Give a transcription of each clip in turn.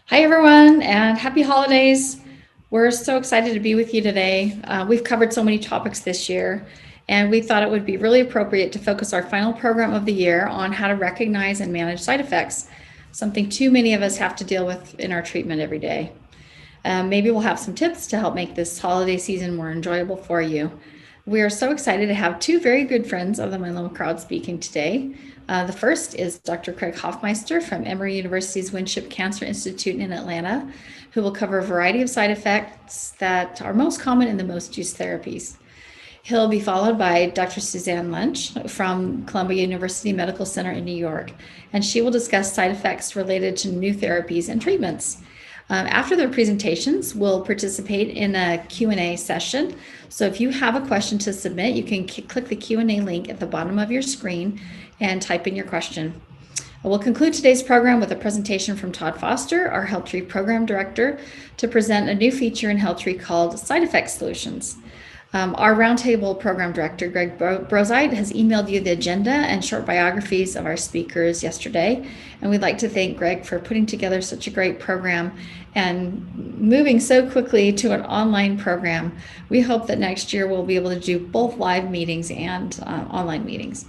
Hi, everyone, and happy holidays. We're so excited to be with you today. We've covered so many topics this year, and we thought it would be really appropriate to focus our final program of the year on how to recognize and manage side effects, something too many of us have to deal with in our treatment every day. Maybe we'll have some tips to help make this holiday season more enjoyable for you. We are so excited to have two very good friends of the myeloma crowd speaking today. The first is Dr. Craig Hofmeister from Emory University's Winship Cancer Institute in Atlanta, who will cover a variety of side effects that are most common in the most used therapies. He'll be followed by Dr. Suzanne Lentzsch from Columbia University Medical Center in New York, and she will discuss side effects related to new therapies and treatments. After their presentations, we'll participate in a Q&A session. So if you have a question to submit, you can click the Q&A link at the bottom of your screen and type in your question. We'll conclude today's program with a presentation from Todd Foster, our HealthTree Program Director, to present a new feature in HealthTree called Side Effect Solutions. Our Roundtable Program Director, Greg Brozide, has emailed you the agenda and short biographies of our speakers yesterday, and we'd like to thank Greg for putting together such a great program and moving so quickly to an online program. We hope that next year we'll be able to do both live meetings and online meetings.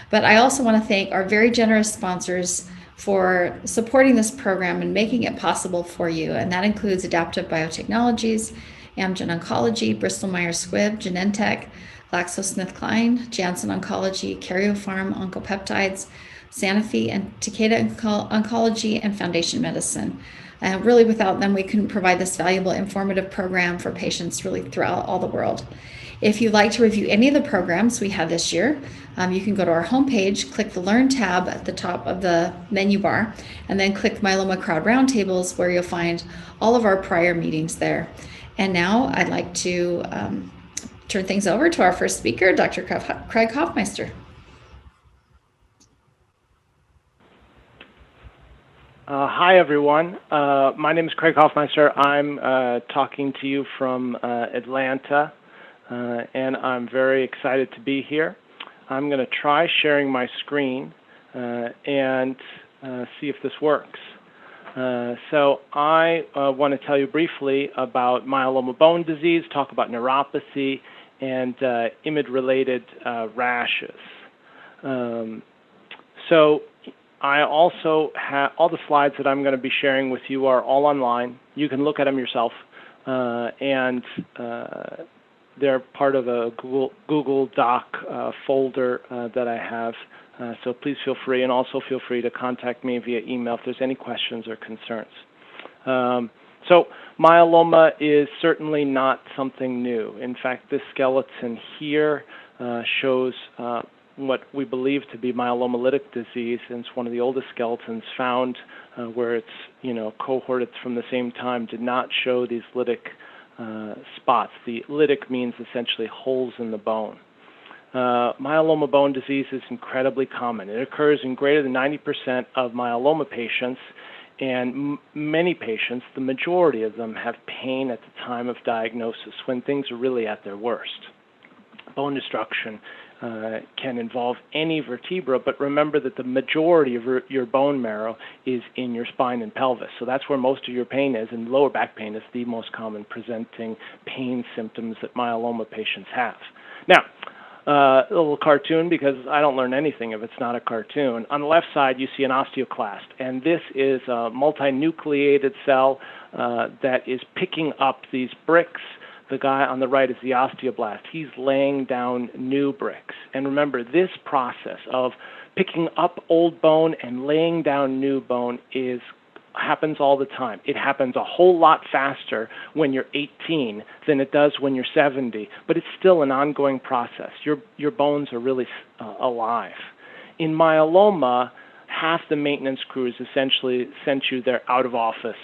But I also want to thank our very generous sponsors for supporting this program and making it possible for you, and that includes Adaptive Biotechnologies, Amgen Oncology, Bristol Myers Squibb, Genentech, GlaxoSmithKline, Janssen Oncology, Karyopharm Oncopeptides, Sanofi, and Takeda Oncology, and Foundation Medicine. Really, without them, we couldn't provide this valuable, informative program for patients really throughout all the world. If you'd like to review any of the programs we have this year, you can go to our homepage, click the Learn tab at the top of the menu bar, and then click Myeloma Crowd Roundtables, where you'll find all of our prior meetings there. And now I'd like to turn things over to our first speaker, Dr. Craig Hofmeister. Hi, everyone. My name is Craig Hofmeister. I'm talking to you from Atlanta, and I'm very excited to be here. I'm going to try sharing my screen and see if this works. So I want to tell you briefly about myeloma bone disease, talk about neuropathy, and IMiD-related rashes. So I also have all the slides that I'm going to be sharing with you are all online. You can look at them yourself, and they're part of a Google Doc folder that I have. So please feel free, and also feel free to contact me via email if there's any questions or concerns. So myeloma is certainly not something new. In fact, this skeleton here shows what we believe to be myelomolytic disease, and it's one of the oldest skeletons found where it's, cohorted from the same time, did not show these lytic spots. The lytic means essentially holes in the bone. Myeloma bone disease is incredibly common. It occurs in greater than 90% of myeloma patients, and many patients, the majority of them, have pain at the time of diagnosis when things are really at their worst. Bone destruction can involve any vertebra, but remember that the majority of your bone marrow is in your spine and pelvis. So that's where most of your pain is, and lower back pain is the most common presenting pain symptoms that myeloma patients have. Now, a little cartoon, because I don't learn anything if it's not a cartoon. On the left side, you see an osteoclast, and this is a multinucleated cell that is picking up these bricks. The guy on the right is the osteoblast. He's laying down new bricks. And remember, this process of picking up old bone and laying down new bone happens all the time. It happens a whole lot faster when you're 18 than it does when you're 70, but it's still an ongoing process. Your bones are really alive. In myeloma, half the maintenance crews essentially sent you their out-of-office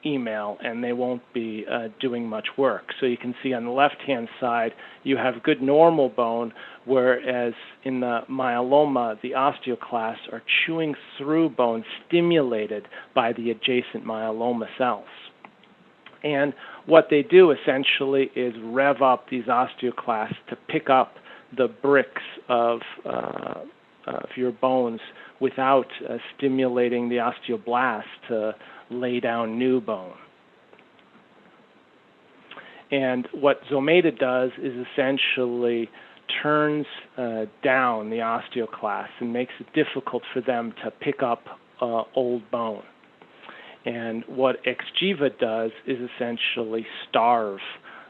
email, and they won't be doing much work. So you can see on the left-hand side, you have good normal bone, whereas in the myeloma, the osteoclasts are chewing through bone stimulated by the adjacent myeloma cells. And what they do essentially is rev up these osteoclasts to pick up the bricks of your bones without stimulating the osteoblast to lay down new bone. And what Zometa does is essentially turns down the osteoclast and makes it difficult for them to pick up old bone. And what Xgeva does is essentially starve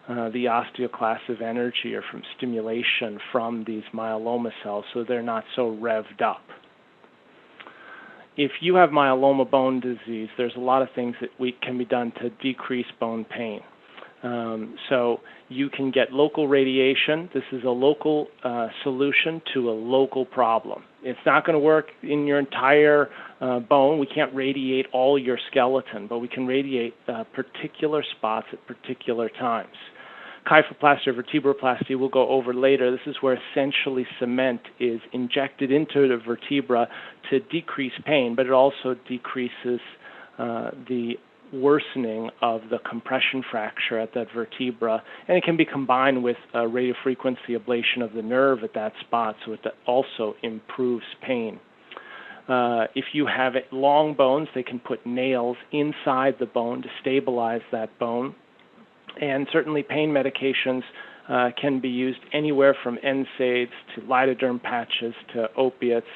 the osteoclast of energy or from stimulation from these myeloma cells so they're not so revved up. If you have myeloma bone disease, there's a lot of things that can be done to decrease bone pain. So you can get local radiation. This is a local solution to a local problem. It's not going to work in your entire bone. We can't radiate all your skeleton, but we can radiate particular spots at particular times. Kyphoplasty or vertebroplasty we'll go over later. This is where essentially cement is injected into the vertebra to decrease pain, but it also decreases the worsening of the compression fracture at that vertebra, and it can be combined with radiofrequency ablation of the nerve at that spot, so it also improves pain. If you have long bones, they can put nails inside the bone to stabilize that bone. And certainly pain medications can be used anywhere from NSAIDs to lidoderm patches to opiates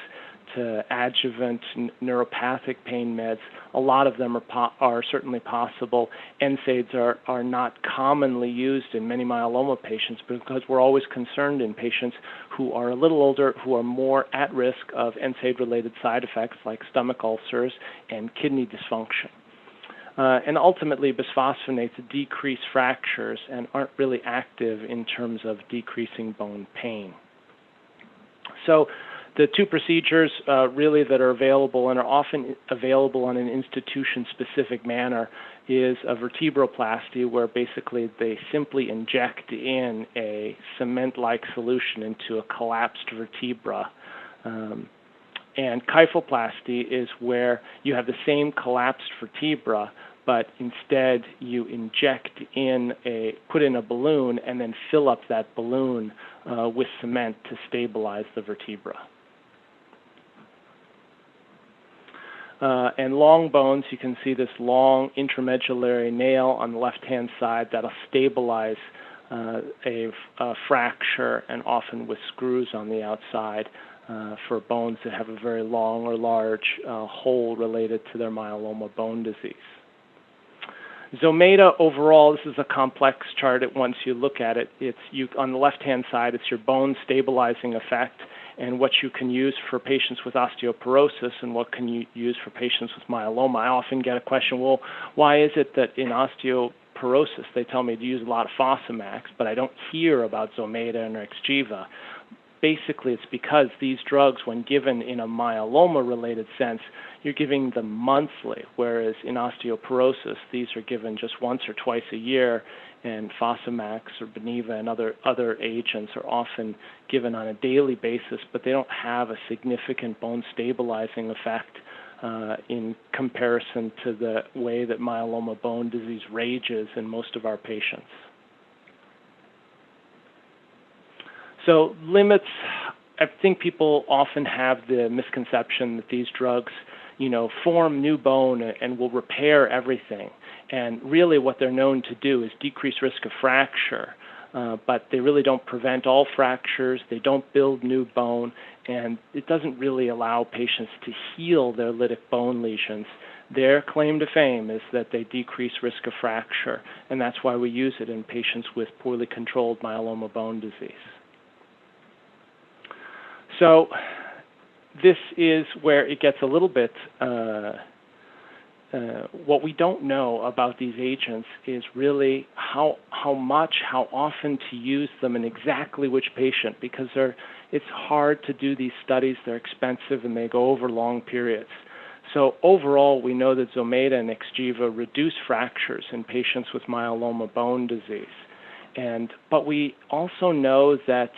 to adjuvant neuropathic pain meds. A lot of them are certainly possible. NSAIDs are not commonly used in many myeloma patients because we're always concerned in patients who are a little older, who are more at risk of NSAID-related side effects like stomach ulcers and kidney dysfunction. And ultimately, bisphosphonates decrease fractures and aren't really active in terms of decreasing bone pain. So the two procedures really that are available and are often available in an institution-specific manner is a vertebroplasty, where basically they simply inject in a cement-like solution into a collapsed vertebra. And kyphoplasty is where you have the same collapsed vertebra, but instead you put in a balloon and then fill up that balloon with cement to stabilize the vertebra. And long bones, you can see this long intramedullary nail on the left-hand side that'll stabilize a fracture, and often with screws on the outside for bones that have a very long or large hole related to their myeloma bone disease. Zometa overall, this is a complex chart. Once you look at it, on the left-hand side, it's your bone stabilizing effect and what you can use for patients with osteoporosis and what can you use for patients with myeloma. I often get a question, well, why is it that in osteoporosis they tell me to use a lot of Fosamax, but I don't hear about Zometa and Xgeva? Basically, it's because these drugs, when given in a myeloma-related sense, you're giving them monthly, whereas in osteoporosis, these are given just once or twice a year, and Fosamax or Beniva and other agents are often given on a daily basis, but they don't have a significant bone-stabilizing effect in comparison to the way that myeloma bone disease rages in most of our patients. So limits, I think people often have the misconception that these drugs, form new bone and will repair everything. And really what they're known to do is decrease risk of fracture, but they really don't prevent all fractures, they don't build new bone, and it doesn't really allow patients to heal their lytic bone lesions. Their claim to fame is that they decrease risk of fracture, and that's why we use it in patients with poorly controlled myeloma bone disease. So this is where it gets a little bit, what we don't know about these agents is really how often to use them in exactly which patient, because it's hard to do these studies, they're expensive, and they go over long periods. So overall, we know that Zometa and Xgeva reduce fractures in patients with myeloma bone disease. But we also know that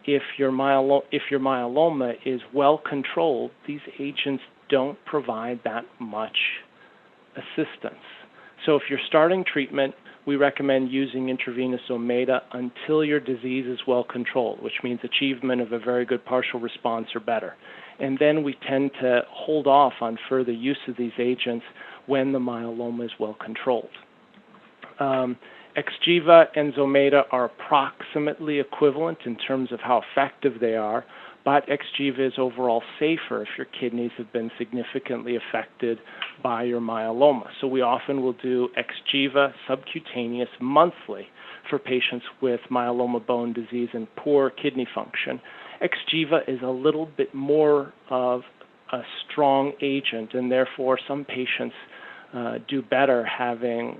if your myeloma is well controlled, these agents don't provide that much assistance. So if you're starting treatment we recommend using intravenous Zometa until your disease is well controlled, which means achievement of a very good partial response or better. And then we tend to hold off on further use of these agents when the myeloma is well controlled. Xgeva and Zometa are approximately equivalent in terms of how effective they are, but Xgeva is overall safer if your kidneys have been significantly affected by your myeloma. So we often will do Xgeva subcutaneous monthly for patients with myeloma bone disease and poor kidney function. Xgeva is a little bit more of a strong agent, and therefore some patients do better having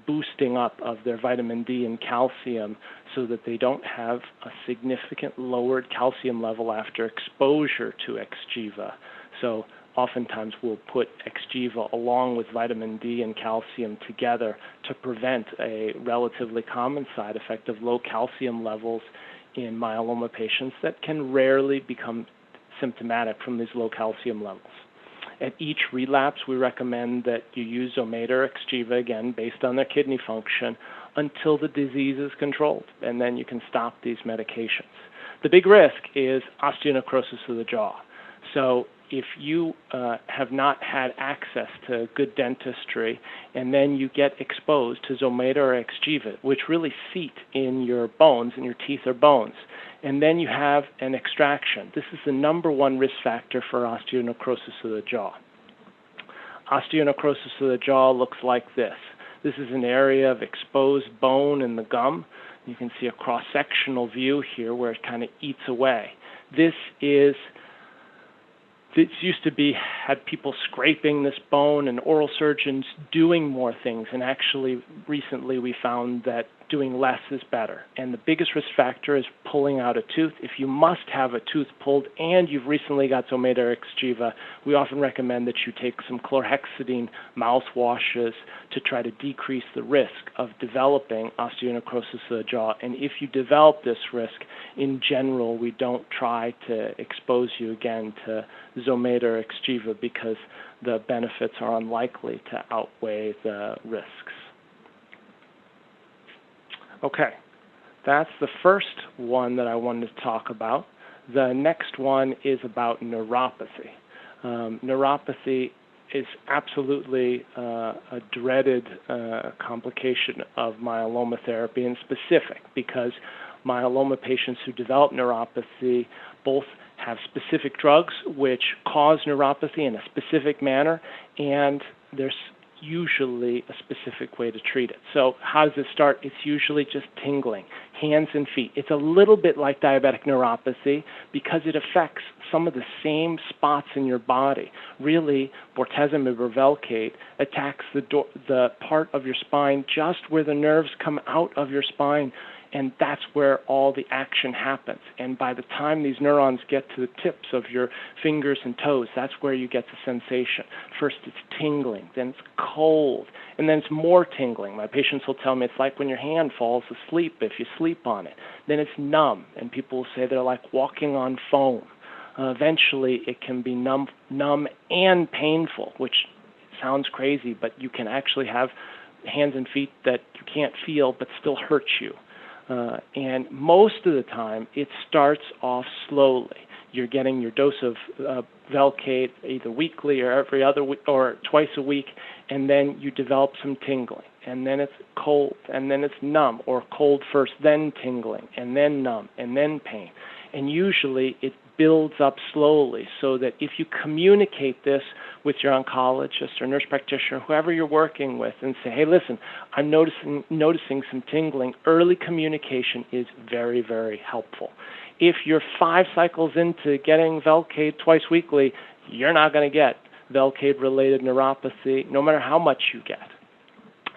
boosting up of their vitamin D and calcium so that they don't have a significant lowered calcium level after exposure to Xgeva. So oftentimes we'll put Xgeva along with vitamin D and calcium together to prevent a relatively common side effect of low calcium levels in myeloma patients that can rarely become symptomatic from these low calcium levels. At each relapse, we recommend that you use Zometa or Xgeva, again, based on their kidney function, until the disease is controlled, and then you can stop these medications. The big risk is osteonecrosis of the jaw. So if you have not had access to good dentistry, and then you get exposed to Zometa or Xgeva, which really seat in your bones, and your teeth are bones, and then you have an extraction. This is the #1 risk factor for osteonecrosis of the jaw. Osteonecrosis of the jaw looks like this. This is an area of exposed bone in the gum. You can see a cross-sectional view here where it kind of eats away. This used to be, had people scraping this bone and oral surgeons doing more things, and actually recently we found that doing less is better. And the biggest risk factor is pulling out a tooth. If you must have a tooth pulled and you've recently got Zometa or Xgeva, we often recommend that you take some chlorhexidine mouthwashes to try to decrease the risk of developing osteonecrosis of the jaw. And if you develop this risk, in general, we don't try to expose you again to Zometa or Xgeva because the benefits are unlikely to outweigh the risks. Okay, that's the first one that I wanted to talk about. The next one is about neuropathy. Neuropathy is absolutely a dreaded complication of myeloma therapy, and specific because myeloma patients who develop neuropathy both have specific drugs which cause neuropathy in a specific manner, and there's usually a specific way to treat it. So how does it start? It's usually just tingling, hands and feet. It's a little bit like diabetic neuropathy because it affects some of the same spots in your body. Really, bortezomib or Velcade attacks the part of your spine just where the nerves come out of your spine, and that's where all the action happens. And by the time these neurons get to the tips of your fingers and toes, that's where you get the sensation. First it's tingling, then it's cold, and then it's more tingling. My patients will tell me it's like when your hand falls asleep if you sleep on it. Then it's numb, and people will say they're like walking on foam. Eventually it can be numb and painful, which sounds crazy, but you can actually have hands and feet that you can't feel but still hurt you. And most of the time, it starts off slowly. You're getting your dose of Velcade either weekly or every other week or twice a week, and then you develop some tingling. And then it's cold, and then it's numb, or cold first, then tingling, and then numb, and then pain. And usually it builds up slowly, so that if you communicate this with your oncologist or nurse practitioner, whoever you're working with, and say, hey, listen, I'm noticing some tingling, early communication is very, very helpful. If you're 5 cycles into getting Velcade twice weekly, you're not going to get Velcade-related neuropathy, no matter how much you get.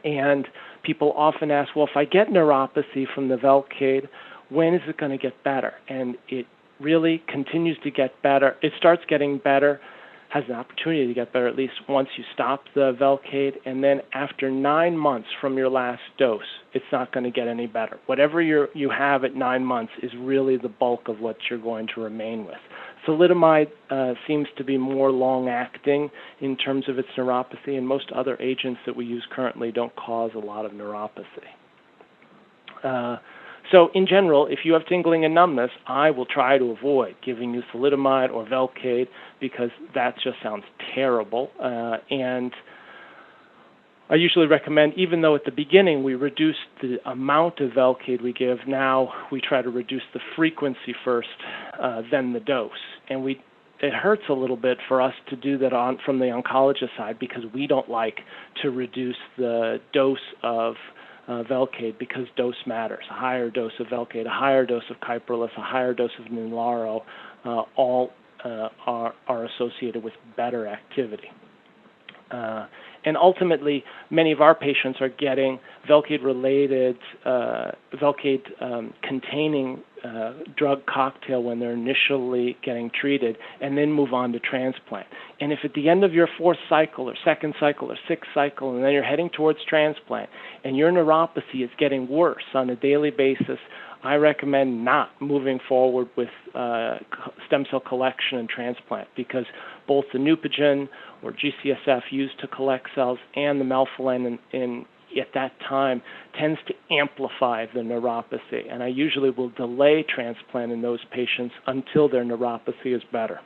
And people often ask, well, if I get neuropathy from the Velcade, when is it going to get better? And it really continues to get better. It starts getting better, has an opportunity to get better at least once you stop the Velcade, and then after 9 months from your last dose, it's not going to get any better. Whatever you have at 9 months is really the bulk of what you're going to remain with. Thalidomide seems to be more long-acting in terms of its neuropathy, and most other agents that we use currently don't cause a lot of neuropathy. So in general, if you have tingling and numbness, I will try to avoid giving you thalidomide or Velcade because that just sounds terrible. And I usually recommend, even though at the beginning we reduce the amount of Velcade we give, now we try to reduce the frequency first, then the dose. And it hurts a little bit for us to do that from the oncologist side because we don't like to reduce the dose of Velcade because dose matters. A higher dose of Velcade, a higher dose of Kyprolis, a higher dose of Ninlaro, all are associated with better activity. And ultimately, many of our patients are getting Velcade-related, Velcade-containing drug cocktail when they're initially getting treated and then move on to transplant. And if at the end of your fourth cycle or second cycle or sixth cycle and then you're heading towards transplant and your neuropathy is getting worse on a daily basis, I recommend not moving forward with stem cell collection and transplant because both the Neupogen or GCSF used to collect cells and the melphalan at that time tends to amplify the neuropathy. And I usually will delay transplant in those patients until their neuropathy is better.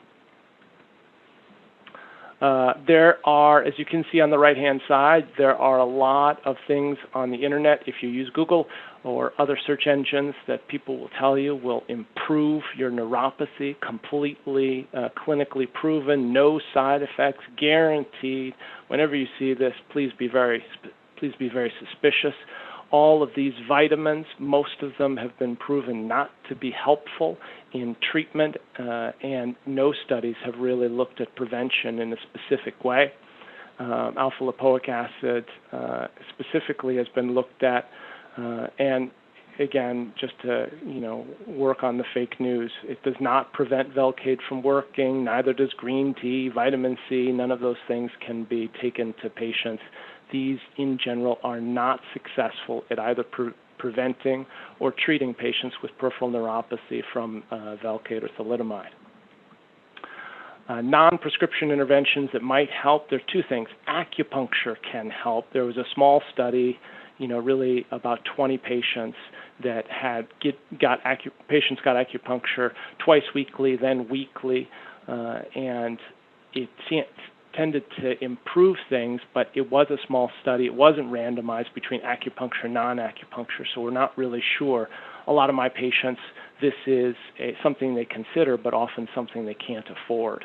There are, as you can see on the right-hand side, there are a lot of things on the internet, if you use Google or other search engines, that people will tell you will improve your neuropathy, completely clinically proven, no side effects, guaranteed. Whenever you see this, please be very suspicious. All of these vitamins, most of them have been proven not to be helpful in treatment, and no studies have really looked at prevention in a specific way. Alpha-lipoic acid specifically has been looked at, and again, just to work on the fake news, it does not prevent Velcade from working, neither does green tea, vitamin C, none of those things can be taken to patients. These, in general, are not successful at either preventing or treating patients with peripheral neuropathy from Velcade or thalidomide. Non-prescription interventions that might help, there are two things. Acupuncture can help. There was a small study, really about 20 patients that patients got acupuncture twice weekly, then weekly, and it tended to improve things, but it was a small study. It wasn't randomized between acupuncture and non-acupuncture, so we're not really sure. A lot of my patients, this is something they consider, but often something they can't afford.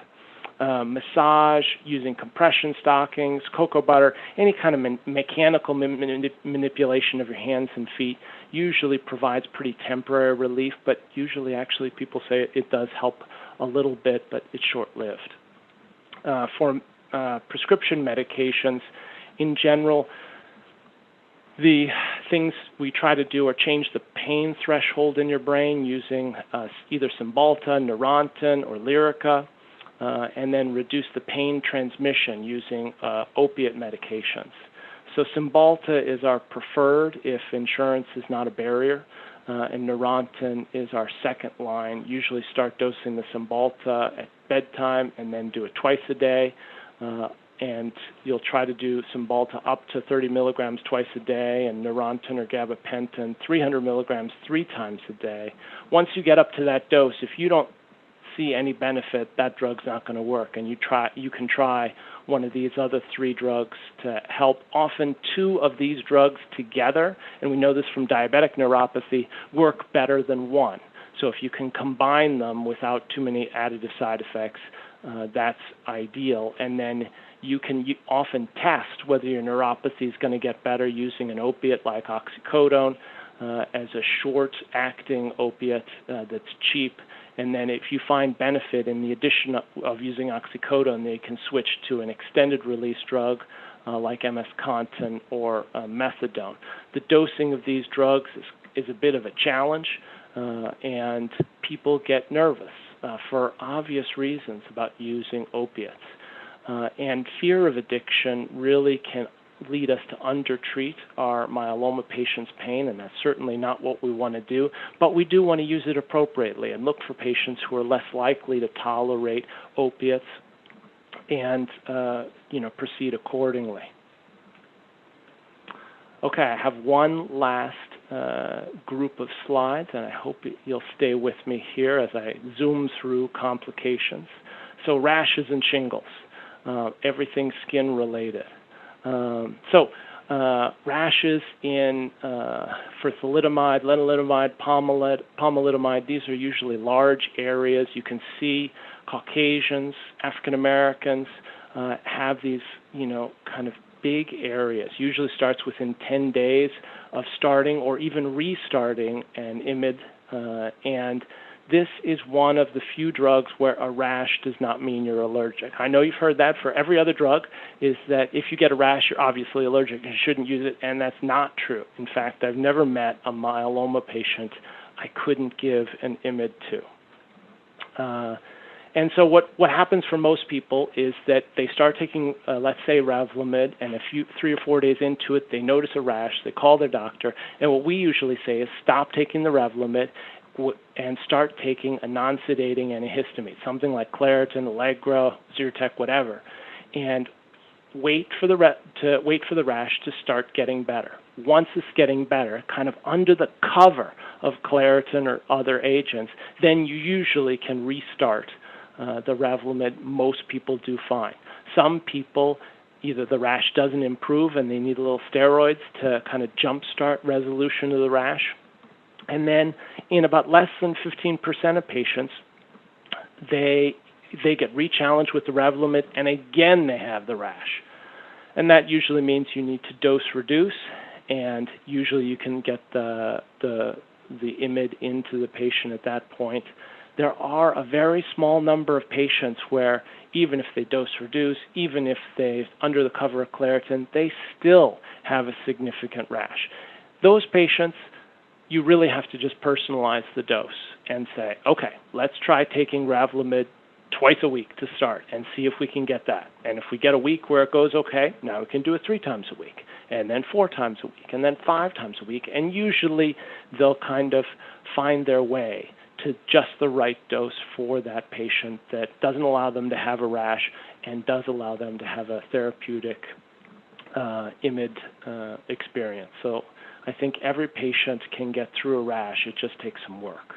Massage, using compression stockings, cocoa butter, any kind of mechanical manipulation of your hands and feet usually provides pretty temporary relief, but usually actually people say it does help a little bit, but it's short-lived. For prescription medications, in general, the things we try to do are change the pain threshold in your brain using either Cymbalta, Neurontin, or Lyrica, and then reduce the pain transmission using opiate medications. So Cymbalta is our preferred if insurance is not a barrier, and Neurontin is our second line. Usually start dosing the Cymbalta at bedtime and then do it twice a day. And you'll try to do Cymbalta up to 30 milligrams twice a day and Neurontin or gabapentin 300 milligrams 3 times a day. Once you get up to that dose, if you don't see any benefit, that drug's not going to work, and you can try one of these other 3 drugs to help. Often 2 of these drugs together, and we know this from diabetic neuropathy, work better than 1. So if you can combine them without too many additive side effects, that's ideal. And then you can often test whether your neuropathy is going to get better using an opiate like oxycodone as a short-acting opiate that's cheap. And then if you find benefit in the addition of using oxycodone, they can switch to an extended-release drug like MS-Contin or methadone. The dosing of these drugs is a bit of a challenge, and people get nervous for obvious reasons about using opiates. And fear of addiction really can lead us to undertreat our myeloma patients' pain, and that's certainly not what we want to do. But we do want to use it appropriately and look for patients who are less likely to tolerate opiates and proceed accordingly. Okay, I have one last group of slides, and I hope you'll stay with me here as I zoom through complications. So rashes and shingles, everything skin related. Rashes for thalidomide, lenalidomide, pomalidomide, these are usually large areas. You can see Caucasians, African Americans have these, kind of big areas. Usually starts within 10 days of starting or even restarting an IMiD, and this is one of the few drugs where a rash does not mean you're allergic. I know you've heard that for every other drug, is that if you get a rash, you're obviously allergic and you shouldn't use it, and that's not true. In fact, I've never met a myeloma patient I couldn't give an IMiD to. And so what happens for most people is that they start taking, let's say, Revlimid, and 3 or 4 days into it, they notice a rash, they call their doctor, and what we usually say is stop taking the Revlimid and start taking a non-sedating antihistamine, something like Claritin, Allegra, Zyrtec, whatever, and wait for the rash to start getting better. Once it's getting better, kind of under the cover of Claritin or other agents, then you usually can restart the Revlimid. Most people do fine. Some people, either the rash doesn't improve and they need a little steroids to kind of jumpstart resolution of the rash. And then in about less than 15% of patients, they get re-challenged with the Revlimid, and again they have the rash. And that usually means you need to dose reduce, and usually you can get the IMiD into the patient at that point. There are a very small number of patients where even if they dose reduce, even if they're under the cover of Claritin, they still have a significant rash. Those patients, you really have to just personalize the dose and say, okay, let's try taking Revlimid twice a week to start and see if we can get that. And if we get a week where it goes okay, now we can do it 3 times a week, and then 4 times a week, and then 5 times a week. And usually they'll kind of find their way to just the right dose for that patient that doesn't allow them to have a rash and does allow them to have a therapeutic IMiD experience. So I think every patient can get through a rash. It just takes some work.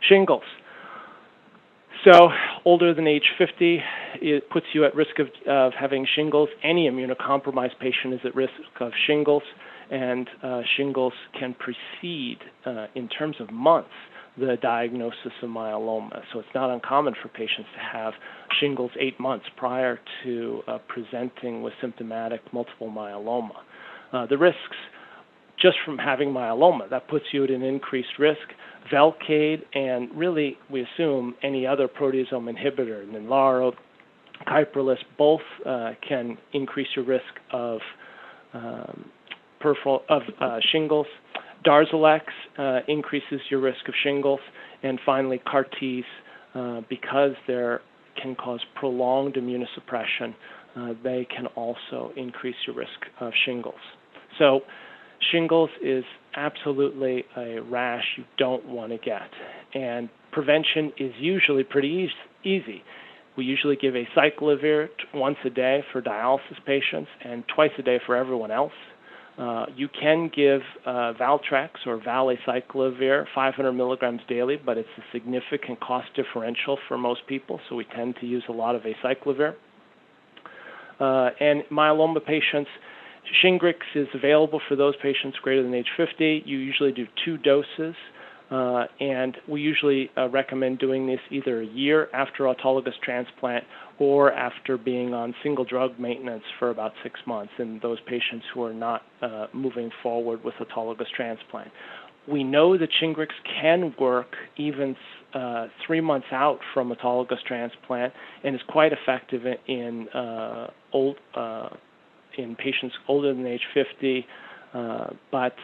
Shingles. So older than age 50, it puts you at risk of having shingles. Any immunocompromised patient is at risk of shingles, and shingles can precede, in terms of months, the diagnosis of myeloma. So it's not uncommon for patients to have shingles 8 months prior to presenting with symptomatic multiple myeloma. The risks just from having myeloma, that puts you at an increased risk. Velcade and really, we assume, any other proteasome inhibitor, Ninlaro, Kyprolis, both can increase your risk of shingles. Darzalex increases your risk of shingles. And finally, CAR-Ts, because they can cause prolonged immunosuppression, they can also increase your risk of shingles. So shingles is absolutely a rash you don't want to get. And prevention is usually pretty easy. We usually give acyclovir once a day for dialysis patients and twice a day for everyone else. You can give Valtrex or valacyclovir 500 milligrams daily, but it's a significant cost differential for most people, so we tend to use a lot of acyclovir. And myeloma patients, Shingrix is available for those patients greater than age 50. You usually do 2 doses, and we usually recommend doing this either a year after autologous transplant or after being on single drug maintenance for about 6 months in those patients who are not moving forward with autologous transplant. We know that Shingrix can work even 3 months out from autologous transplant and is quite effective in patients older than age 50, but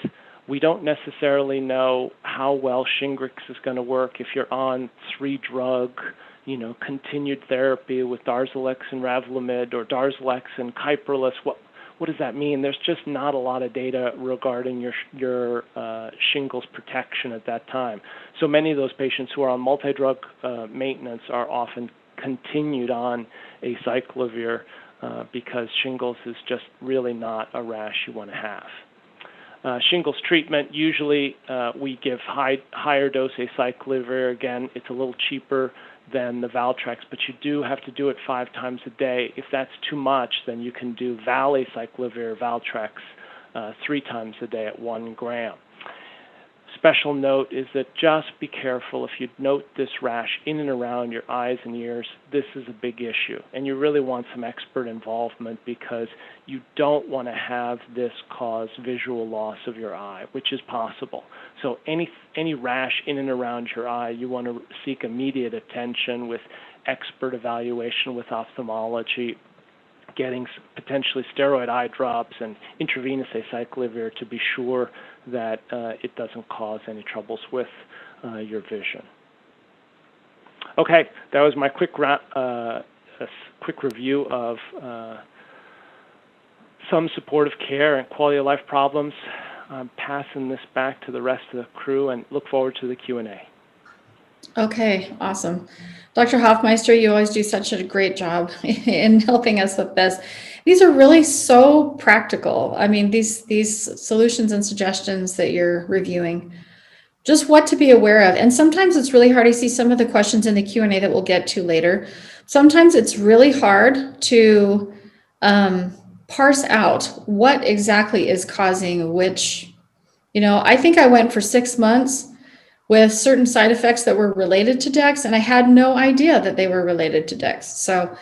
we don't necessarily know how well Shingrix is going to work if you're on 3-drug continued therapy with Darzalex and Revlimid or Darzalex and Kyprolis. What does that mean? There's just not a lot of data regarding your shingles protection at that time. So many of those patients who are on multi-drug maintenance are often continued on acyclovir because shingles is just really not a rash you want to have. Shingles treatment, usually we give higher dose acyclovir. Again, it's a little cheaper than the Valtrex, but you do have to do it 5 times a day. If that's too much, then you can do valacyclovir Valtrex 3 times a day at 1 gram. Special note is that just be careful if you note this rash in and around your eyes and ears. This is a big issue, and you really want some expert involvement because you don't want to have this cause visual loss of your eye, which is possible. So any rash in and around your eye, you want to seek immediate attention with expert evaluation with ophthalmology, getting potentially steroid eye drops and intravenous acyclovir to be sure that it doesn't cause any troubles with your vision. Okay, that was my quick review of some supportive care and quality of life problems. I'm passing this back to the rest of the crew and look forward to the Q&A. Okay, awesome. Dr. Hofmeister, you always do such a great job in helping us with this. These are really so practical. I mean, these solutions and suggestions that you're reviewing, just what to be aware of. And sometimes it's really hard. I see some of the questions in the Q&A that we'll get to later. Sometimes it's really hard to parse out what exactly is causing which. I think I went for 6 months with certain side effects that were related to DEX, and I had no idea that they were related to DEX. So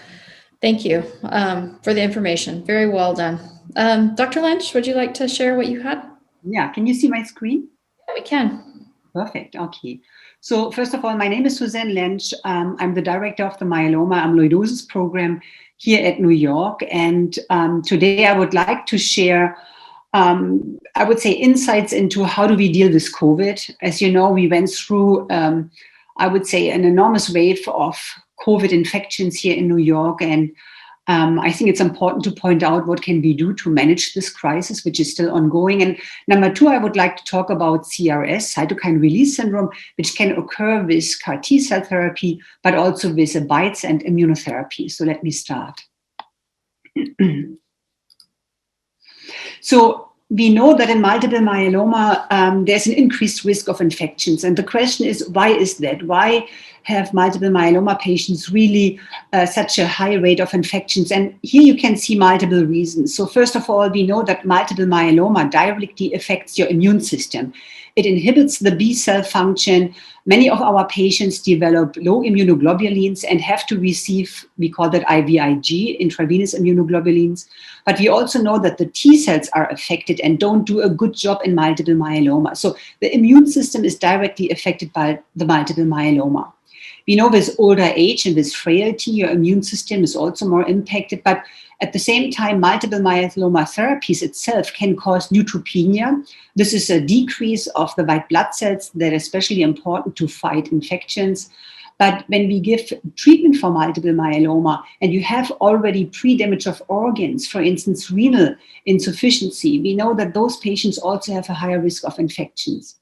thank you for the information. Very well done. Dr. Lentzsch, would you like to share what you had? Yeah, can you see my screen? Yeah, we can. Perfect, okay. So first of all, my name is Suzanne Lentzsch. I'm the director of the Myeloma Amyloidosis Program here at New York. And today I would like to share I would say insights into how do we deal with COVID. As you know, we went through, I would say, an enormous wave of COVID infections here in New York. And I think it's important to point out what can we do to manage this crisis, which is still ongoing. And number 2, I would like to talk about CRS, cytokine release syndrome, which can occur with CAR T cell therapy, but also with BiTEs and immunotherapy. So let me start. So we know that in multiple myeloma, there's an increased risk of infections. And the question is, why is that? Why have multiple myeloma patients really such a high rate of infections? And here you can see multiple reasons. So first of all, we know that multiple myeloma directly affects your immune system. It inhibits the B cell function. Many of our patients develop low immunoglobulins and have to receive, we call that IVIG, intravenous immunoglobulins. But we also know that the T cells are affected and don't do a good job in multiple myeloma. So the immune system is directly affected by the multiple myeloma. We know with older age and with frailty, your immune system is also more impacted. But at the same time, multiple myeloma therapies itself can cause neutropenia. This is a decrease of the white blood cells that are especially important to fight infections. But when we give treatment for multiple myeloma and you have already pre-damage of organs, for instance, renal insufficiency, we know that those patients also have a higher risk of infections.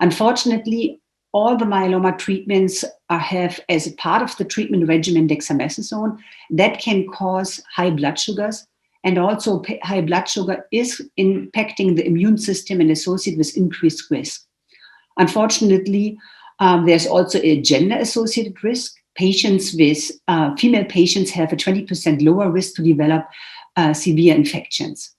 Unfortunately, all the myeloma treatments have as a part of the treatment regimen dexamethasone. That can cause high blood sugars, and also high blood sugar is impacting the immune system and associated with increased risk. Unfortunately, there's also a gender-associated risk. Patients with female patients have a 20% lower risk to develop severe infections.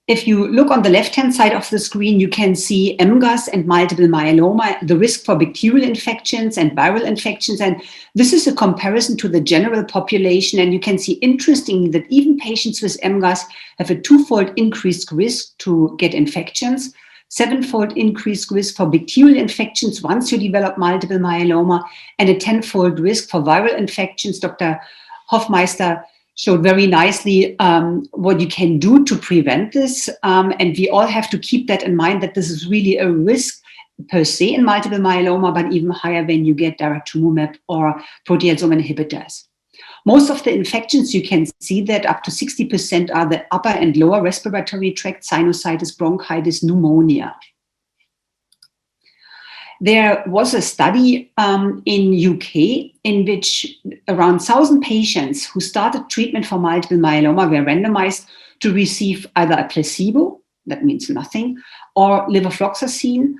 If you look on the left-hand side of the screen, you can see MGUS and multiple myeloma, the risk for bacterial infections and viral infections. And this is a comparison to the general population. And you can see, interestingly, that even patients with MGUS have a 2-fold increased risk to get infections, 7-fold increased risk for bacterial infections once you develop multiple myeloma, and a 10-fold risk for viral infections. Dr. Hofmeister showed very nicely what you can do to prevent this. And we all have to keep that in mind, that this is really a risk per se in multiple myeloma, but even higher when you get daratumumab or proteasome inhibitors. Most of the infections, you can see that up to 60% are the upper and lower respiratory tract, sinusitis, bronchitis, pneumonia. There was a study in UK in which around 1,000 patients who started treatment for multiple myeloma were randomized to receive either a placebo, that means nothing, or levofloxacin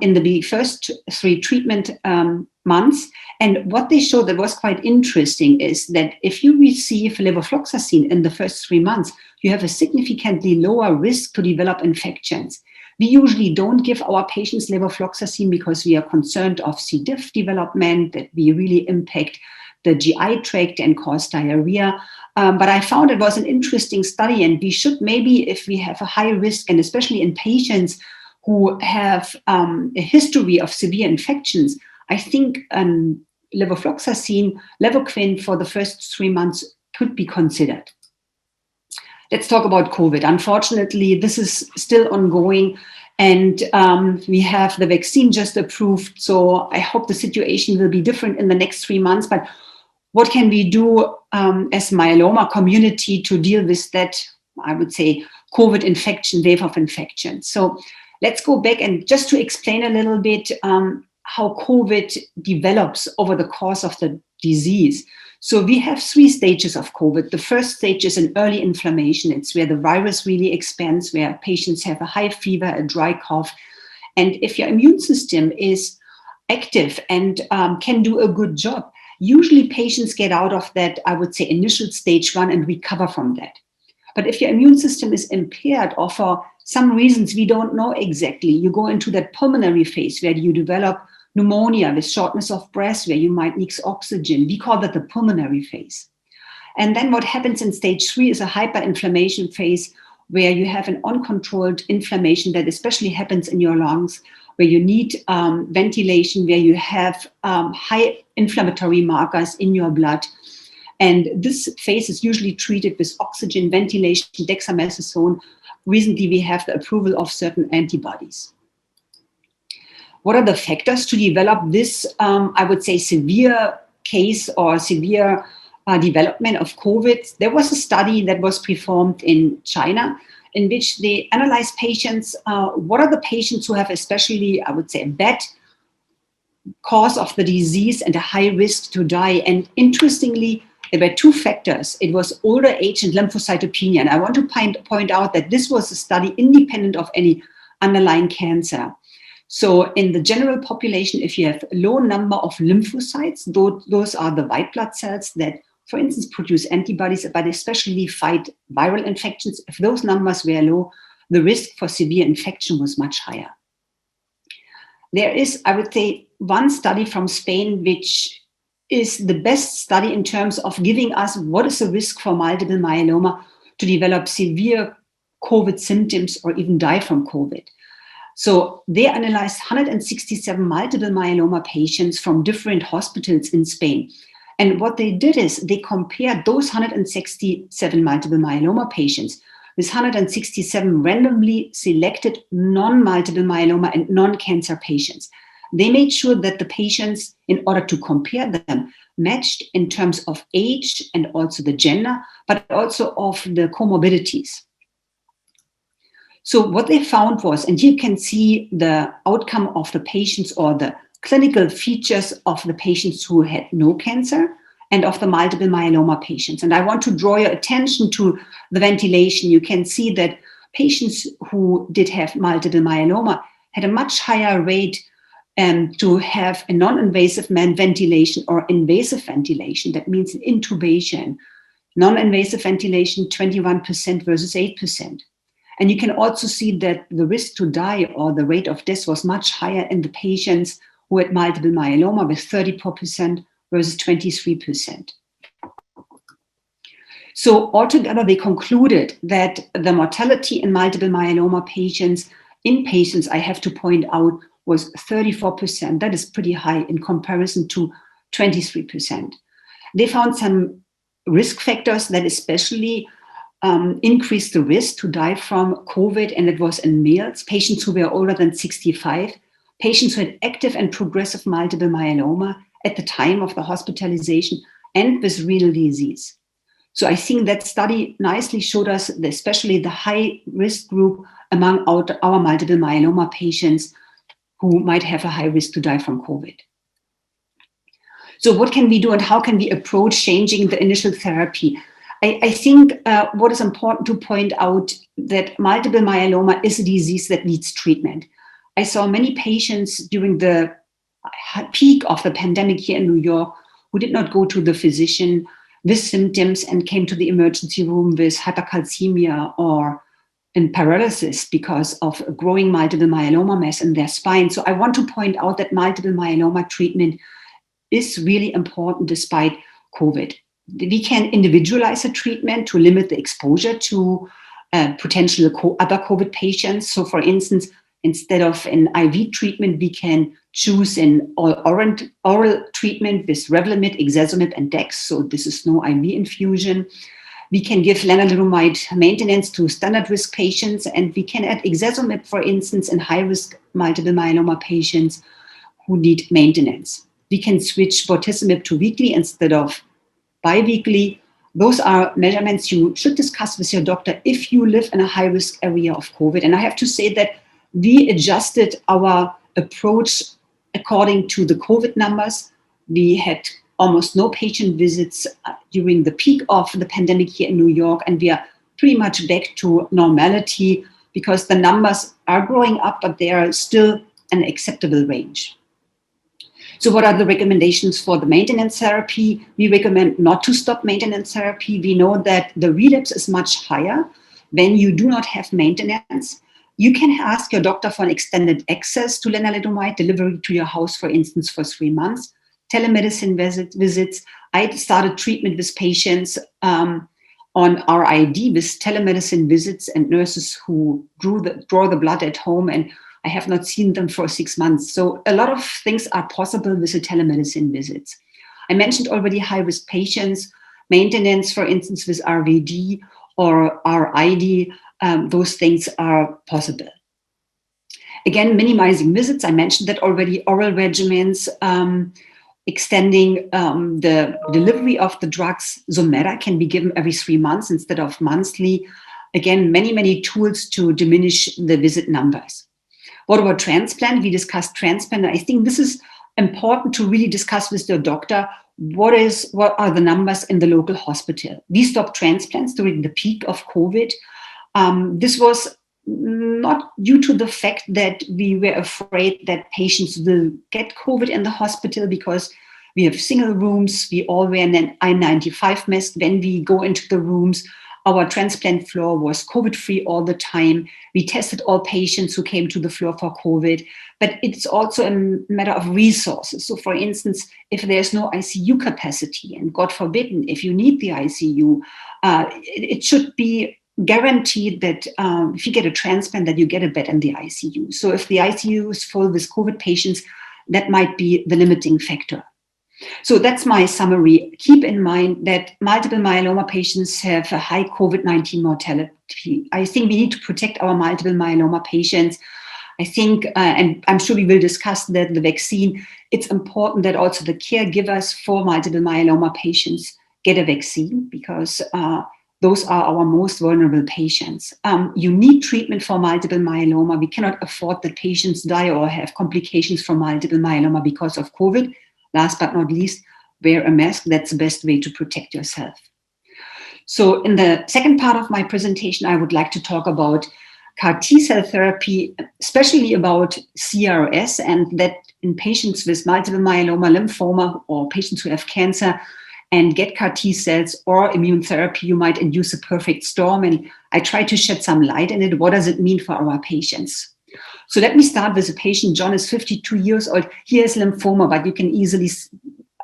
in the first 3 treatment months. And what they showed that was quite interesting is that if you receive levofloxacin in the first 3 months, you have a significantly lower risk to develop infections. We usually don't give our patients levofloxacin because we are concerned of C. diff development, that we really impact the GI tract and cause diarrhea. But I found it was an interesting study, and we should maybe, if we have a high risk, and especially in patients who have a history of severe infections, I think levofloxacin, Levoquin for the first 3 months could be considered. Let's talk about COVID. Unfortunately, this is still ongoing, and we have the vaccine just approved. So I hope the situation will be different in the next 3 months. But what can we do as myeloma community to deal with that, I would say, COVID infection, wave of infections? So let's go back and just to explain a little bit how COVID develops over the course of the disease. So we have 3 stages of COVID. The first stage is an early inflammation. It's where the virus really expands, where patients have a high fever, a dry cough. And if your immune system is active and can do a good job, usually patients get out of that, I would say, initial stage 1 and recover from that. But if your immune system is impaired, or for some reasons we don't know exactly, you go into that pulmonary phase where you develop pneumonia with shortness of breath, where you might need oxygen. We call that the pulmonary phase. And then what happens in stage 3 is a hyperinflammation phase, where you have an uncontrolled inflammation that especially happens in your lungs, where you need ventilation, where you have high inflammatory markers in your blood. And this phase is usually treated with oxygen, ventilation, dexamethasone. Recently, we have the approval of certain antibodies. What are the factors to develop this, I would say, severe case or severe development of COVID? There was a study that was performed in China in which they analyzed patients. What are the patients who have especially, I would say, a bad cause of the disease and a high risk to die? And interestingly, there were 2 factors. It was older age and lymphocytopenia. And I want to point out that this was a study independent of any underlying cancer. So in the general population, if you have a low number of lymphocytes, those are the white blood cells that, for instance, produce antibodies, but especially fight viral infections. If those numbers were low, the risk for severe infection was much higher. There is, I would say, one study from Spain, which is the best study in terms of giving us what is the risk for multiple myeloma to develop severe COVID symptoms or even die from COVID. So they analyzed 167 multiple myeloma patients from different hospitals in Spain. And what they did is they compared those 167 multiple myeloma patients with 167 randomly selected non-multiple myeloma and non-cancer patients. They made sure that the patients, in order to compare them, matched in terms of age and also the gender, but also of the comorbidities. So what they found was, and you can see the outcome of the patients or the clinical features of the patients who had no cancer and of the multiple myeloma patients. And I want to draw your attention to the ventilation. You can see that patients who did have multiple myeloma had a much higher rate to have a non-invasive ventilation or invasive ventilation. That means intubation. Non-invasive ventilation, 21% versus 8%. And you can also see that the risk to die or the rate of death was much higher in the patients who had multiple myeloma with 34% versus 23%. So altogether, they concluded that the mortality in multiple myeloma patients, I have to point out, was 34%. That is pretty high in comparison to 23%. They found some risk factors that especially increased the risk to die from COVID, and it was in males, patients who were older than 65, patients who had active and progressive multiple myeloma at the time of the hospitalization and with renal disease. So I think that study nicely showed us that especially the high risk group among our multiple myeloma patients who might have a high risk to die from COVID. So what can we do and how can we approach changing the initial therapy? I think what is important to point out that multiple myeloma is a disease that needs treatment. I saw many patients during the peak of the pandemic here in New York who did not go to the physician with symptoms and came to the emergency room with hypercalcemia or in paralysis because of a growing multiple myeloma mass in their spine. So I want to point out that multiple myeloma treatment is really important despite COVID. We can individualize a treatment to limit the exposure to potential other COVID patients. So for instance, instead of an IV treatment, we can choose an oral treatment with Revlimid, Exezumib, and Dex. So this is no IV infusion. We can give lenalidomide maintenance to standard risk patients, and we can add Exezumib, for instance, in high-risk multiple myeloma patients who need maintenance. We can switch bortezomib to weekly instead of bi-weekly. Those are measurements you should discuss with your doctor if you live in a high-risk area of COVID. And I have to say that we adjusted our approach according to the COVID numbers. We had almost no patient visits during the peak of the pandemic here in New York, and we are pretty much back to normality because the numbers are growing up, but they are still an acceptable range. So what are the recommendations for the maintenance therapy? We recommend not to stop maintenance therapy. We know that the relapse is much higher when you do not have maintenance. You can ask your doctor for an extended access to lenalidomide delivery to your house, for instance, for 3 months. Telemedicine visits. I started treatment with patients on RID with telemedicine visits and nurses who draw the blood at home, and I have not seen them for 6 months. So a lot of things are possible with the telemedicine visits. I mentioned already high-risk patients, maintenance, for instance, with RVD or RID, those things are possible. Again, minimizing visits, I mentioned that already, oral regimens, extending the delivery of the drugs. Zomera can be given every 3 months instead of monthly. Again, many tools to diminish the visit numbers. What about transplant? We discussed transplant. I think this is important to really discuss with your doctor. What are the numbers in the local hospital? We stopped transplants during the peak of COVID. This was not due to the fact that we were afraid that patients will get COVID in the hospital because we have single rooms. We all wear an N95 mask when we go into the rooms. Our transplant floor was COVID-free all the time. We tested all patients who came to the floor for COVID, but it's also a matter of resources. So for instance, if there's no ICU capacity, and God forbid, if you need the ICU, it should be guaranteed that if you get a transplant, that you get a bed in the ICU. So if the ICU is full with COVID patients, that might be the limiting factor. So that's my summary. Keep in mind that multiple myeloma patients have a high COVID-19 mortality. I think we need to protect our multiple myeloma patients. I think, and I'm sure we will discuss that, the vaccine, it's important that also the caregivers for multiple myeloma patients get a vaccine because those are our most vulnerable patients. You need treatment for multiple myeloma. We cannot afford that patients die or have complications from multiple myeloma because of COVID. Last but not least, wear a mask. That's the best way to protect yourself. So in the second part of my presentation, I would like to talk about CAR T-cell therapy, especially about CRS, and that in patients with multiple myeloma, lymphoma, or patients who have cancer and get CAR T-cells or immune therapy, you might induce a perfect storm. And I try to shed some light in it. What does it mean for our patients? So let me start with a patient. John is 52 years old. He has lymphoma, but you can easily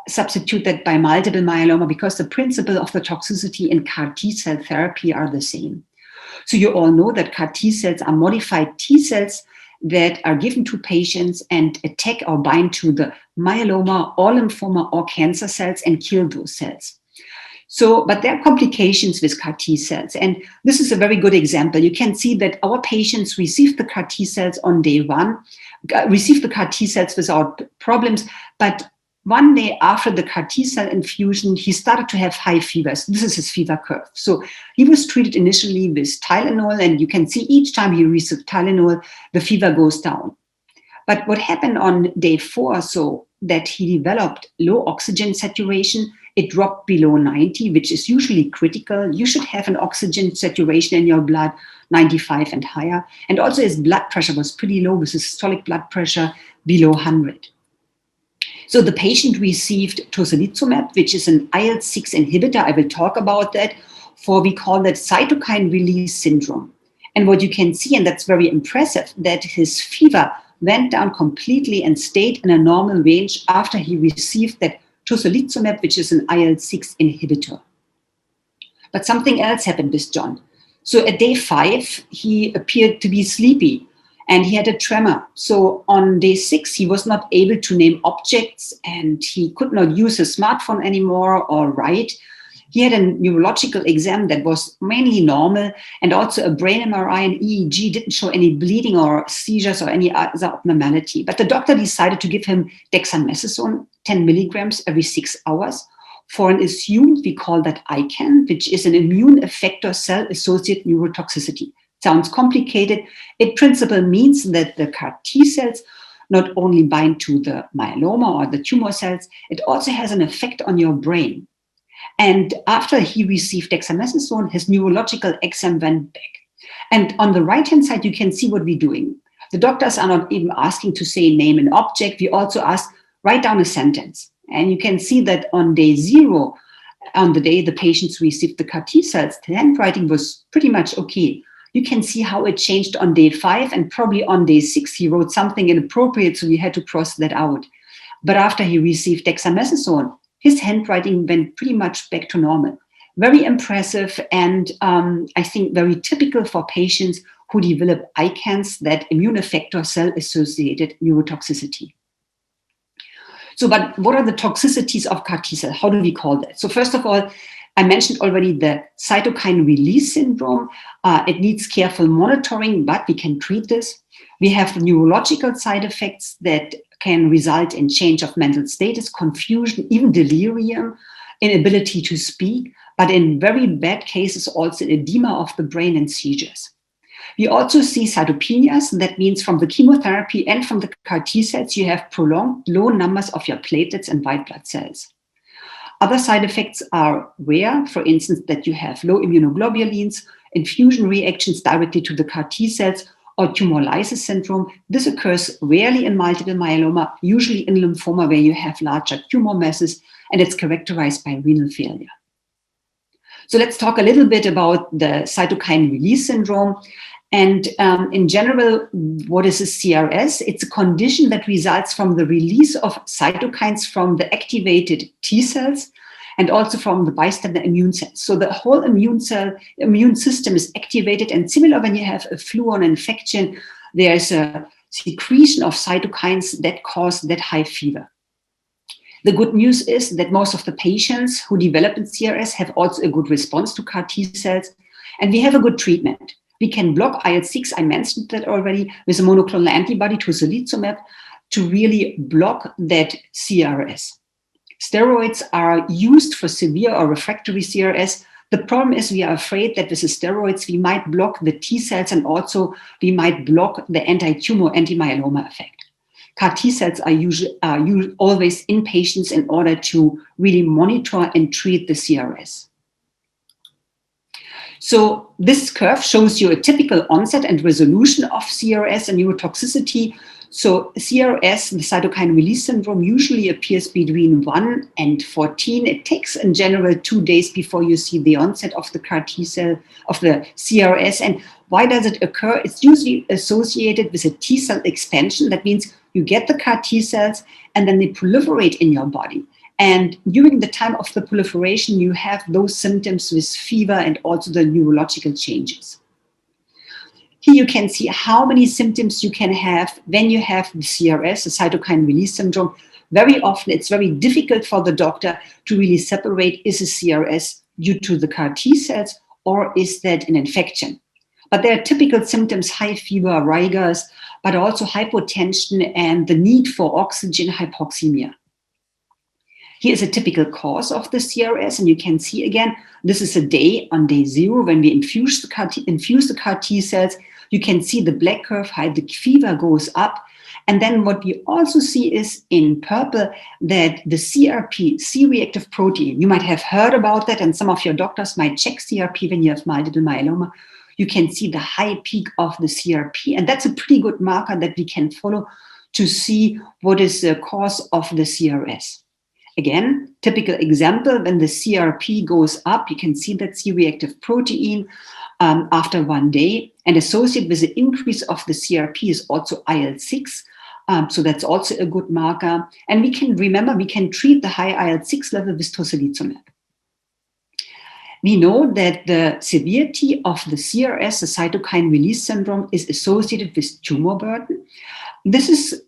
substitute that by multiple myeloma because the principle of the toxicity in CAR T-cell therapy are the same. So you all know that CAR T-cells are modified T-cells that are given to patients and attack or bind to the myeloma or lymphoma or cancer cells and kill those cells. So, but there are complications with CAR T-cells, and this is a very good example. You can see that our patients received the CAR T-cells on day 1, received the CAR T cells without problems, but one day after the CAR T cell infusion, he started to have high fevers. This is his fever curve. So he was treated initially with Tylenol, and you can see each time he received Tylenol, the fever goes down. But what happened on day 4, so that he developed low oxygen saturation, it dropped below 90, which is usually critical. You should have an oxygen saturation in your blood, 95 and higher. And also his blood pressure was pretty low with systolic blood pressure below 100. So the patient received tocilizumab, which is an IL-6 inhibitor. I will talk about that, for we call that cytokine release syndrome. And what you can see, and that's very impressive, that his fever went down completely and stayed in a normal range after he received that tocilizumab, which is an IL-6 inhibitor. But something else happened with John. So at day 5, he appeared to be sleepy and he had a tremor. So on day 6, he was not able to name objects and he could not use his smartphone anymore or write. He had a neurological exam that was mainly normal, and also a brain MRI and EEG didn't show any bleeding or seizures or any other abnormality. But the doctor decided to give him dexamethasone, 10 milligrams every 6 hours, for an assumed, we call that ICANN, which is an immune effector cell-associated neurotoxicity. Sounds complicated. In principle means that the CAR T cells not only bind to the myeloma or the tumor cells, it also has an effect on your brain. And after he received dexamethasone, his neurological exam went back. And on the right-hand side, you can see what we're doing. The doctors are not even asking to say name an object. We also ask, write down a sentence. And you can see that on day 0, on the day the patients received the CAR T cells, the handwriting was pretty much okay. You can see how it changed on day 5, and probably on day 6, he wrote something inappropriate, so we had to cross that out. But after he received dexamethasone, his handwriting went pretty much back to normal. Very impressive, and I think very typical for patients who develop ICANS, that immune effector cell-associated neurotoxicity. So, but what are the toxicities of CAR T cell? How do we call that? So first of all, I mentioned already the cytokine release syndrome. It needs careful monitoring, but we can treat this. We have neurological side effects that can result in change of mental status, confusion, even delirium, inability to speak, but in very bad cases also edema of the brain and seizures. We also see cytopenias. That means from the chemotherapy and from the CAR T cells, you have prolonged low numbers of your platelets and white blood cells. Other side effects are rare, for instance, that you have low immunoglobulins, infusion reactions directly to the CAR T cells, or tumor-lysis syndrome. This occurs rarely in multiple myeloma, usually in lymphoma where you have larger tumor masses, and it's characterized by renal failure. So let's talk a little bit about the cytokine release syndrome. And in general, what is a CRS? It's a condition that results from the release of cytokines from the activated T cells and also from the bystander immune cells. So the whole immune system is activated, and similar when you have a flu or an infection, there's a secretion of cytokines that cause that high fever. The good news is that most of the patients who develop in CRS have also a good response to CAR T cells, and we have a good treatment. We can block IL-6, I mentioned that already, with a monoclonal antibody, tocilizumab, to really block that CRS. Steroids are used for severe or refractory CRS. The problem is we are afraid that with the steroids, we might block the T cells and also we might block the anti-tumor, anti-myeloma effect. CAR T cells are always in patients in order to really monitor and treat the CRS. So this curve shows you a typical onset and resolution of CRS and neurotoxicity. So CRS, the cytokine release syndrome, usually appears between 1 and 14. It takes in general 2 days before you see the onset of the CAR T cell, of the CRS. And why does it occur? It's usually associated with a T cell expansion. That means you get the CAR T cells and then they proliferate in your body. And during the time of the proliferation, you have those symptoms with fever and also the neurological changes. Here you can see how many symptoms you can have when you have the CRS, the cytokine release syndrome. Very often it's very difficult for the doctor to really separate, is a CRS due to the CAR T cells or is that an infection? But there are typical symptoms, high fever, rigors, but also hypotension and the need for oxygen hypoxemia. Here is a typical cause of the CRS, and you can see again, this is on day 0, when we infuse the CAR T cells. You can see the black curve, how the fever goes up. And then what we also see is in purple that the CRP, C-reactive protein, you might have heard about that, and some of your doctors might check CRP when you have multiple myeloma. You can see the high peak of the CRP, and that's a pretty good marker that we can follow to see what is the cause of the CRS. Again, typical example, when the CRP goes up, you can see that C-reactive protein after 1 day, and associated with the increase of the CRP is also IL-6. So that's also a good marker. And we can treat the high IL-6 level with tocilizumab. We know that the severity of the CRS, the cytokine release syndrome, is associated with tumor burden. This is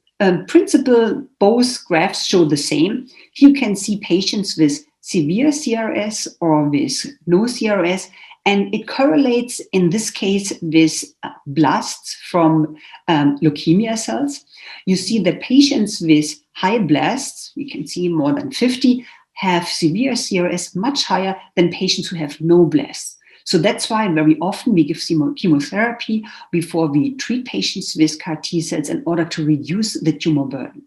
principle, both graphs show the same. Here you can see patients with severe CRS or with no CRS, and it correlates in this case with blasts from leukemia cells. You see that patients with high blasts, you can see more than 50, have severe CRS much higher than patients who have no blasts. So that's why very often we give chemotherapy before we treat patients with CAR T cells in order to reduce the tumor burden.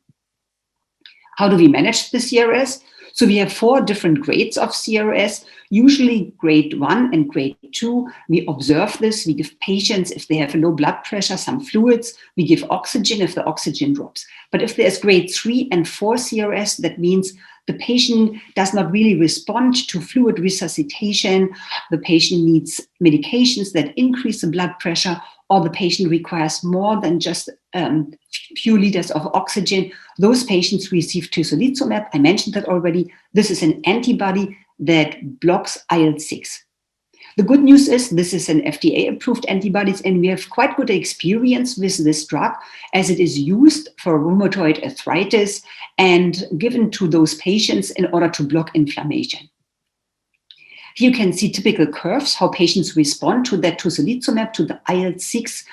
How do we manage the CRS? So we have 4 different grades of CRS, usually grade 1 and grade 2. We observe this. We give patients, if they have low blood pressure, some fluids. We give oxygen if the oxygen drops. But if there's grade 3 and 4 CRS, that means the patient does not really respond to fluid resuscitation. The patient needs medications that increase the blood pressure, or the patient requires more than just few liters of oxygen. Those patients receive tocilizumab. I mentioned that already. This is an antibody that blocks IL-6. The good news is this is an FDA-approved antibody, and we have quite good experience with this drug as it is used for rheumatoid arthritis and given to those patients in order to block inflammation. Here you can see typical curves, how patients respond to that tocilizumab, to the IL-6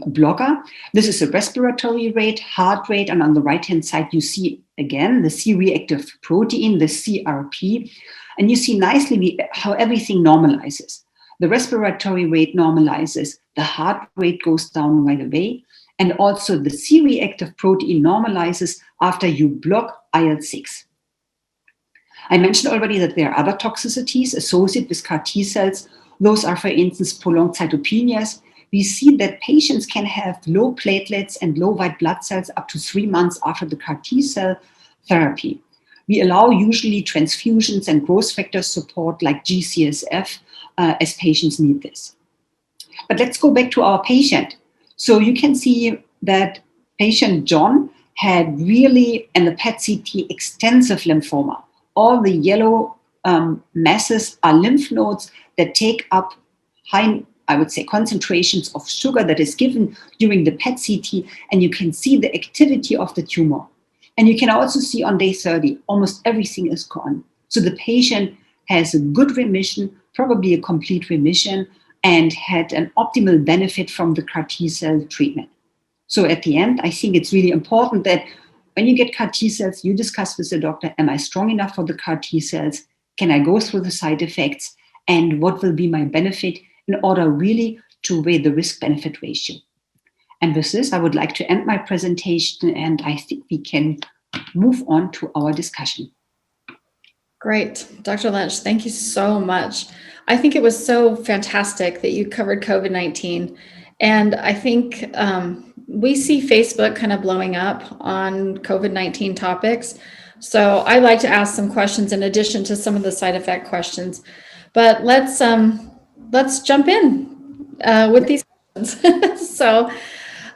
blocker. This is a respiratory rate, heart rate, and on the right-hand side, you see again the C-reactive protein, the CRP, and you see nicely how everything normalizes. The respiratory rate normalizes, the heart rate goes down right away, and also the C-reactive protein normalizes after you block IL-6. I mentioned already that there are other toxicities associated with CAR T cells. Those are, for instance, prolonged cytopenias. We see that patients can have low platelets and low white blood cells up to 3 months after the CAR T cell therapy. We allow usually transfusions and growth factor support like GCSF as patients need this. But let's go back to our patient. So you can see that patient John had really, in the PET-CT, extensive lymphoma. All the yellow masses are lymph nodes that take up high, I would say, concentrations of sugar that is given during the PET-CT, and you can see the activity of the tumor. And you can also see on day 30, almost everything is gone. So the patient has a good remission, probably a complete remission, and had an optimal benefit from the CAR T cell treatment. So at the end, I think it's really important that when you get CAR T cells, you discuss with the doctor, am I strong enough for the CAR T cells? Can I go through the side effects? And what will be my benefit in order really to weigh the risk-benefit ratio? And with this, I would like to end my presentation, and I think we can move on to our discussion. Great. Dr. Lentzsch, thank you so much. I think it was so fantastic that you covered COVID-19. And I think we see Facebook kind of blowing up on COVID-19 topics. So I like to ask some questions in addition to some of the side effect questions. But let's jump in with these questions. So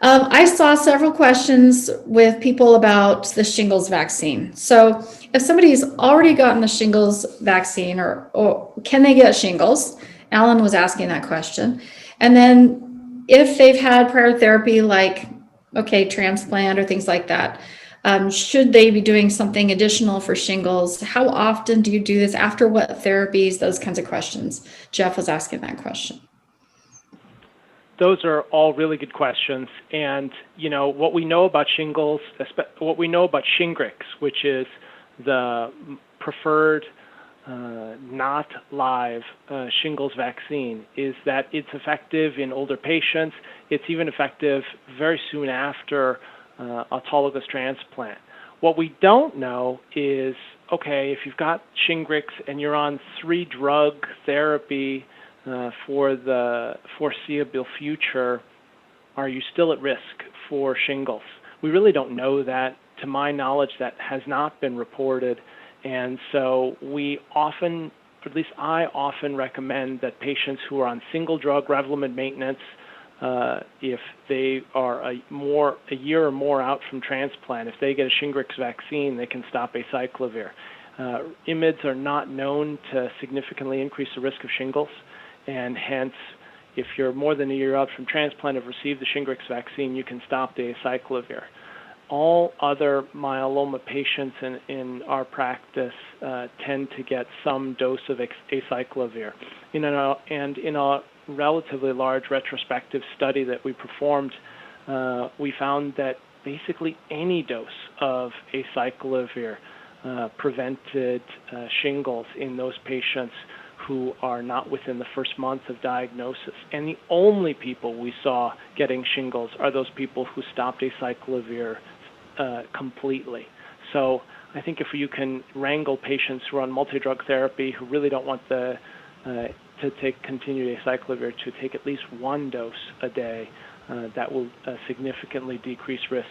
I saw several questions with people about the shingles vaccine. So if somebody's already gotten the shingles vaccine, or can they get shingles? Alan was asking that question. And then if they've had prior therapy like, transplant or things like that, should they be doing something additional for shingles? How often do you do this? After what therapies? Those kinds of questions. Jeff was asking that question. those are all really good questions. And, what we know about shingles, what we know about Shingrix, which is the preferred not live shingles vaccine, is that it's effective in older patients. It's even effective very soon after autologous transplant. What we don't know is, okay, if you've got Shingrix and you're on 3-drug therapy for the foreseeable future, are you still at risk for shingles? We really don't know that. To my knowledge, that has not been reported. And so we often, or at least I often recommend that patients who are on single drug Revlimid maintenance, if they are a year or more out from transplant, if they get a Shingrix vaccine, they can stop acyclovir. IMiDs are not known to significantly increase the risk of shingles, and hence, if you're more than a year out from transplant and have received the Shingrix vaccine, you can stop the acyclovir. All other myeloma patients in our practice tend to get some dose of acyclovir. And in a relatively large retrospective study that we performed, we found that basically any dose of acyclovir prevented shingles in those patients who are not within the first month of diagnosis. And the only people we saw getting shingles are those people who stopped acyclovir completely. So I think if you can wrangle patients who are on multi-drug therapy who really don't want to take continued acyclovir to take at least one dose a day, that will significantly decrease risk.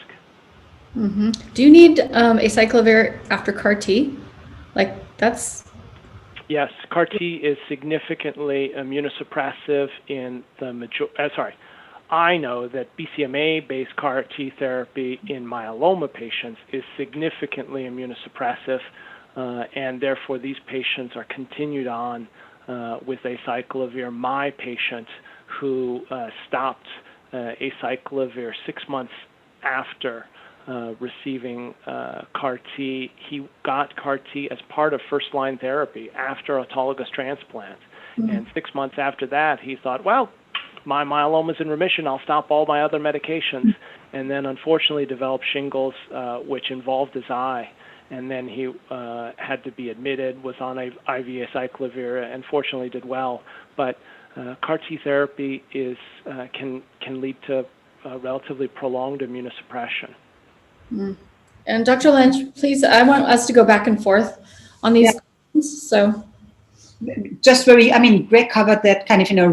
Mm-hmm. Do you need acyclovir after CAR T? Yes, CAR T is significantly immunosuppressive in the I know that BCMA-based CAR T therapy in myeloma patients is significantly immunosuppressive, and therefore these patients are continued on with acyclovir. My patient who stopped acyclovir 6 months after receiving CAR T, he got CAR T as part of first-line therapy after autologous transplant. Mm-hmm. And 6 months after that, he thought, well, my myeloma is in remission, I'll stop all my other medications. And then unfortunately developed shingles, which involved his eye. And then he had to be admitted, was on IV acyclovir, and fortunately did well. But CAR T therapy can lead to relatively prolonged immunosuppression. Mm. And Dr. Lentzsch, please, I want us to go back and forth on these questions. So, Greg covered that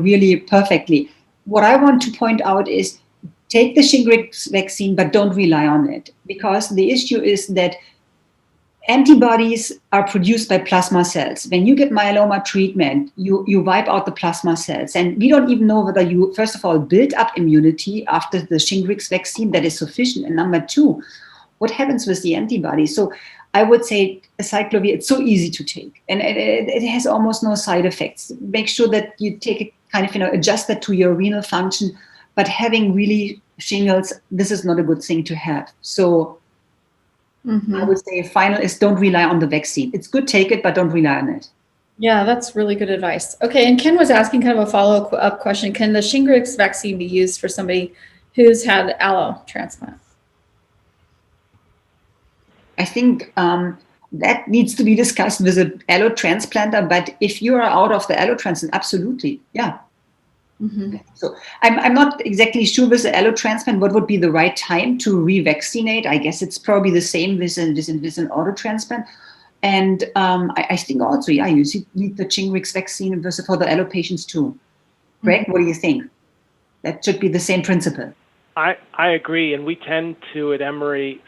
really perfectly. What I want to point out is take the Shingrix vaccine, but don't rely on it, because the issue is that antibodies are produced by plasma cells. When you get myeloma treatment, you wipe out the plasma cells. And we don't even know whether you, first of all, build up immunity after the Shingrix vaccine that is sufficient. And number two, what happens with the antibodies? So I would say acyclovir, it's so easy to take. And it has almost no side effects. Make sure that you take it adjust that to your renal function. But having really shingles, this is not a good thing to have. So I would say final is don't rely on the vaccine. It's good, take it, but don't rely on it. Yeah, that's really good advice. Okay, and Ken was asking kind of a follow-up question. Can the Shingrix vaccine be used for somebody who's had allo transplant? I think that needs to be discussed with an allo transplanter, but if you are out of the allo transplant, absolutely, yeah. Mm-hmm. So I'm not exactly sure with the allo transplant what would be the right time to revaccinate. I guess it's probably the same with an auto transplant. And I think also, you need the Shingrix vaccine for the allo patients too. Greg, what do you think? That should be the same principle. I agree, and we tend to, at Emory,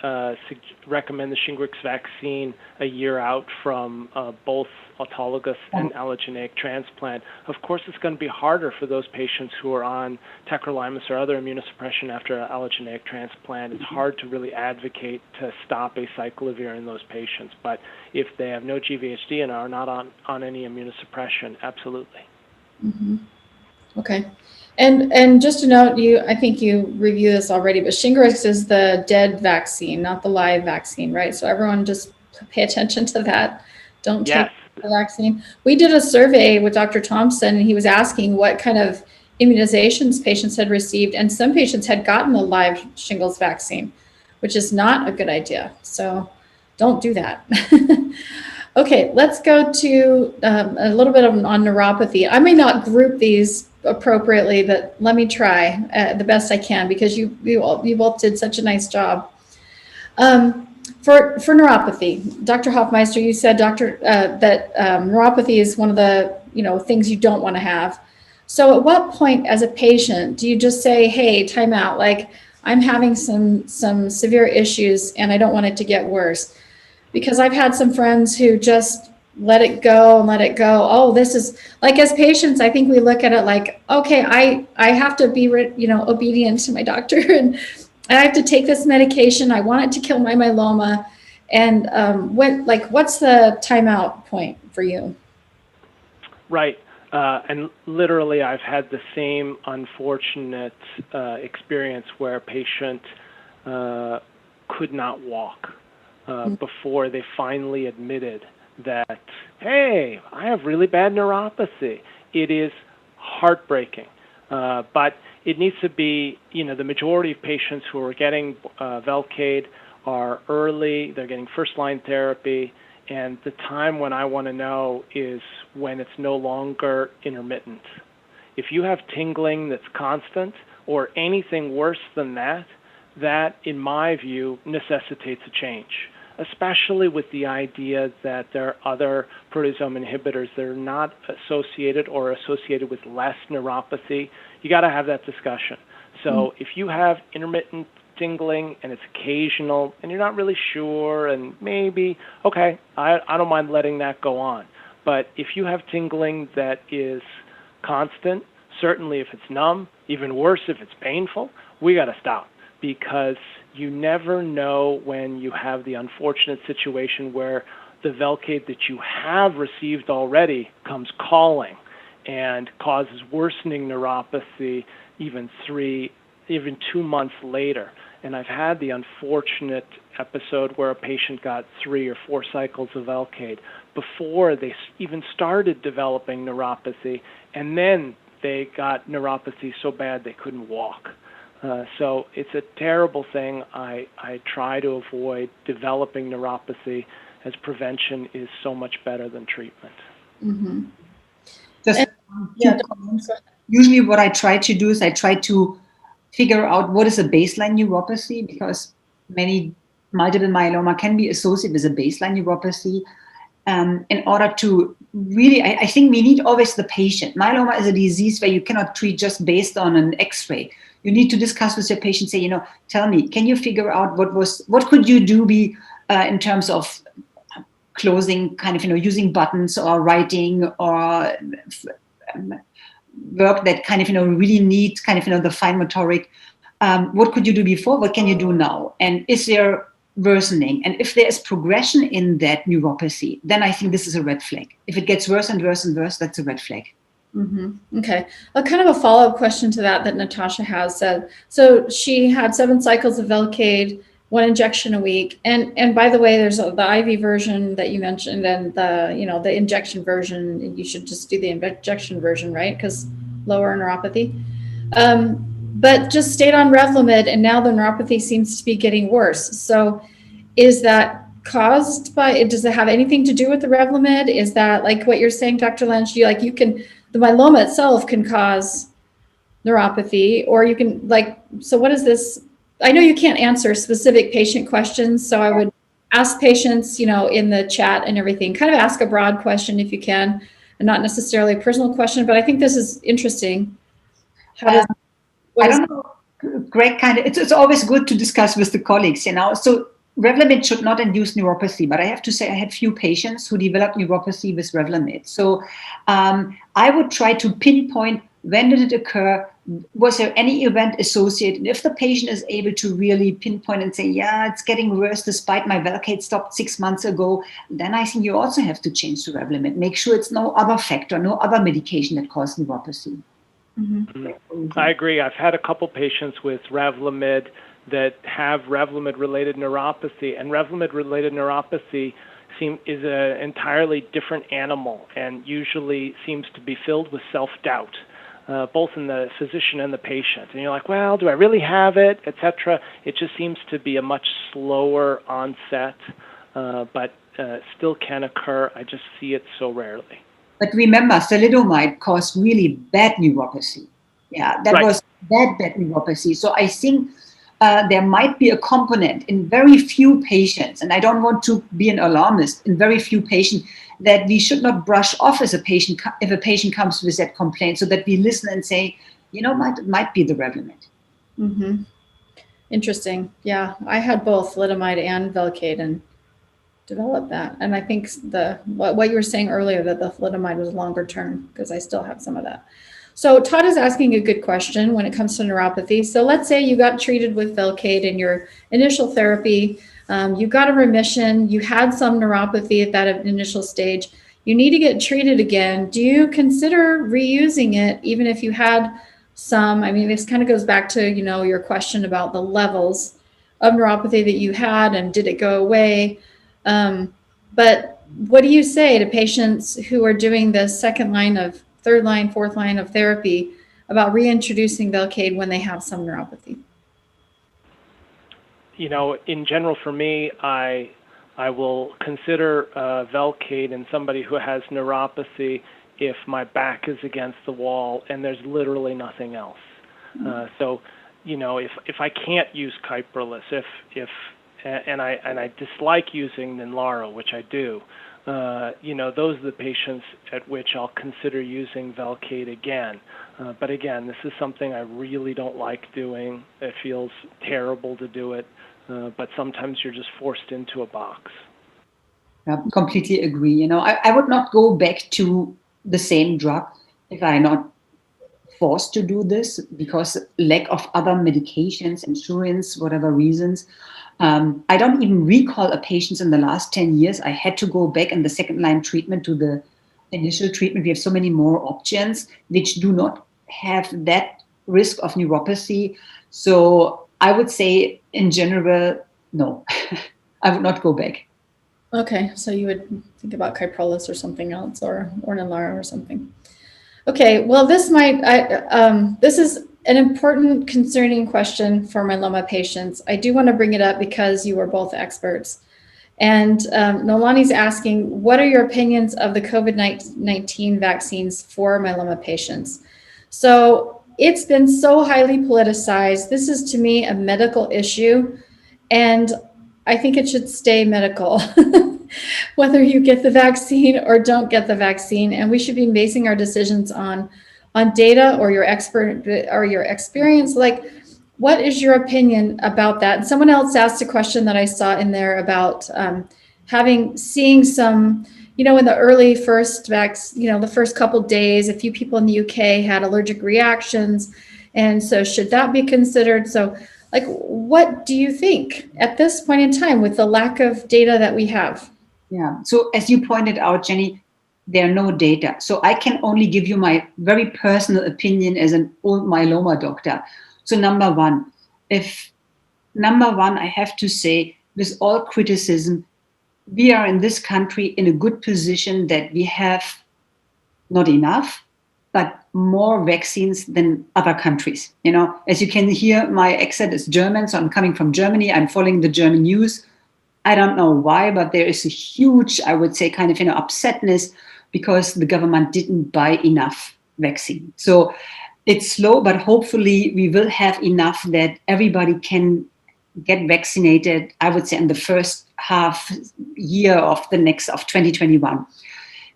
recommend the Shingrix vaccine a year out from both autologous and allogeneic transplant. Of course, it's going to be harder for those patients who are on tacrolimus or other immunosuppression after allogeneic transplant. It's hard to really advocate to stop acyclovir in those patients, but if they have no GVHD and are not on any immunosuppression, absolutely. Mm-hmm. Okay. And just to note, I think you reviewed this already, but Shingrix is the dead vaccine, not the live vaccine, right? So everyone just pay attention to that. Don't take the vaccine. We did a survey with Dr. Thompson, and he was asking what kind of immunizations patients had received, and some patients had gotten the live shingles vaccine, which is not a good idea. So don't do that. Okay, let's go to a little bit on neuropathy. I may not group these appropriately, but let me try the best I can, because you both did such a nice job. For neuropathy, Dr. Hofmeister, you said that neuropathy is one of the things you don't want to have. So at what point as a patient do you just say, hey, time out, like I'm having some severe issues and I don't want it to get worse? Because I've had some friends who just let it go and let it go. Oh, this is like, as patients, I think we look at it like, okay, I have to be, obedient to my doctor, and I have to take this medication. I want it to kill my myeloma. And what's the timeout point for you? Right. And literally, I've had the same unfortunate experience where a patient could not walk before they finally admitted that, hey, I have really bad neuropathy. It is heartbreaking. But it needs to be, the majority of patients who are getting Velcade are early, they're getting first-line therapy, and the time when I want to know is when it's no longer intermittent. If you have tingling that's constant or anything worse than that, that, in my view, necessitates a change, especially with the idea that there are other proteasome inhibitors that are not associated or associated with less neuropathy. You got to have that discussion. So if you have intermittent tingling and it's occasional and you're not really sure and maybe, okay, I don't mind letting that go on. But if you have tingling that is constant, certainly if it's numb, even worse if it's painful, we got to stop, because you never know when you have the unfortunate situation where the Velcade that you have received already comes calling and causes worsening neuropathy even 2 months later. And I've had the unfortunate episode where a patient got 3 or 4 cycles of Velcade before they even started developing neuropathy, and then they got neuropathy so bad they couldn't walk. So it's a terrible thing. I try to avoid developing neuropathy, as prevention is so much better than treatment. Mm-hmm. Usually what I try to do is I try to figure out what is a baseline neuropathy, because many multiple myeloma can be associated with a baseline neuropathy. In order to really, I think we need always the patient. Myeloma is a disease where you cannot treat just based on an X-ray. You need to discuss with your patient, say, tell me, can you figure out what could you do in terms of closing, using buttons or writing or work that really needs the fine motoric. What could you do before? What can you do now? And is there worsening? And if there is progression in that neuropathy, then I think this is a red flag. If it gets worse and worse and worse, that's a red flag. Mm-hmm. Okay. Kind of a follow-up question to that Natasha has said. So she had 7 cycles of Velcade, 1 injection a week. And by the way, there's the IV version that you mentioned, and the injection version. You should just do the injection version, right? Because lower neuropathy. But just stayed on Revlimid, and now the neuropathy seems to be getting worse. So is that caused by, does it have anything to do with the Revlimid? Is that like what you're saying, Dr. Lentzsch? The myeloma itself can cause neuropathy, or you can so what is this? I know you can't answer specific patient questions, so I would ask patients, in the chat and everything, kind of ask a broad question if you can, and not necessarily a personal question, but I think this is interesting. I don't know, Greg, it's always good to discuss with the colleagues, So Revlimid should not induce neuropathy, but I have to say I had few patients who developed neuropathy with Revlimid. So I would try to pinpoint, when did it occur? Was there any event associated? If the patient is able to really pinpoint and say, yeah, it's getting worse despite my Velcade stopped 6 months ago, then I think you also have to change to Revlimid. Make sure it's no other factor, no other medication that caused neuropathy. Mm-hmm. I agree. I've had a couple patients with Revlimid that have Revlimid-related neuropathy, and Revlimid-related neuropathy is an entirely different animal and usually seems to be filled with self-doubt. both in the physician and the patient. And you're like, well, do I really have it, etc. It just seems to be a much slower onset, but still can occur. I just see it so rarely. But remember, thalidomide caused really bad neuropathy. Yeah, that was bad neuropathy. So I think there might be a component in very few patients, and I don't want to be an alarmist, in very few patients, that we should not brush off as a patient if a patient comes with that complaint, so that we listen and say, might be the Revlimid. Mm-hmm. Interesting. Yeah, I had both thalidomide and Velcade and developed that. And I think what you were saying earlier, that the thalidomide was longer term, because I still have some of that. So Todd is asking a good question when it comes to neuropathy. So let's say you got treated with Velcade in your initial therapy. You got a remission, you had some neuropathy at that initial stage, you need to get treated again. Do you consider reusing it even if you had some? I mean, this kind of goes back to, your question about the levels of neuropathy that you had and did it go away? But what do you say to patients who are doing the second line of, third line, fourth line of therapy about reintroducing Velcade when they have some neuropathy? In general, for me, I will consider Velcade in somebody who has neuropathy if my back is against the wall and there's literally nothing else. So, if I can't use Kyprolis, and I dislike using Ninlaro, which I do, those are the patients at which I'll consider using Velcade again. But again, this is something I really don't like doing. It feels terrible to do it. But sometimes you're just forced into a box. I completely agree. I would not go back to the same drug if I'm not forced to do this, because lack of other medications, insurance, whatever reasons. I don't even recall a patient in the last 10 years I had to go back in the second line treatment to the initial treatment. We have so many more options which do not have that risk of neuropathy. So I would say, in general, no, I would not go back. Okay, so you would think about Kyprolis or something else, or Ninlaro or something. Okay, well, this is an important, concerning question for myeloma patients. I do want to bring it up because you are both experts. And Nolani's asking, what are your opinions of the COVID-19 vaccines for myeloma patients? So it's been so highly politicized. This is, to me, a medical issue, and I think it should stay medical, whether you get the vaccine or don't get the vaccine. And we should be basing our decisions on data or your experience. Like, what is your opinion about that? And someone else asked a question that I saw in there about seeing some, in the early first the first couple days, a few people in the UK had allergic reactions. And so should that be considered? So what do you think at this point in time with the lack of data that we have? Yeah. So as you pointed out, Jenny, there are no data. So I can only give you my very personal opinion as an old myeloma doctor. So number one, I have to say, with all criticism, we are in this country in a good position that we have not enough, but more vaccines than other countries. As you can hear, my accent is German, so I'm coming from Germany. I'm following the German news. I don't know why, but there is a huge, I would say, kind of upsetness because the government didn't buy enough vaccine. So it's slow, but hopefully we will have enough that everybody can get vaccinated, I would say, in the first half year of 2021.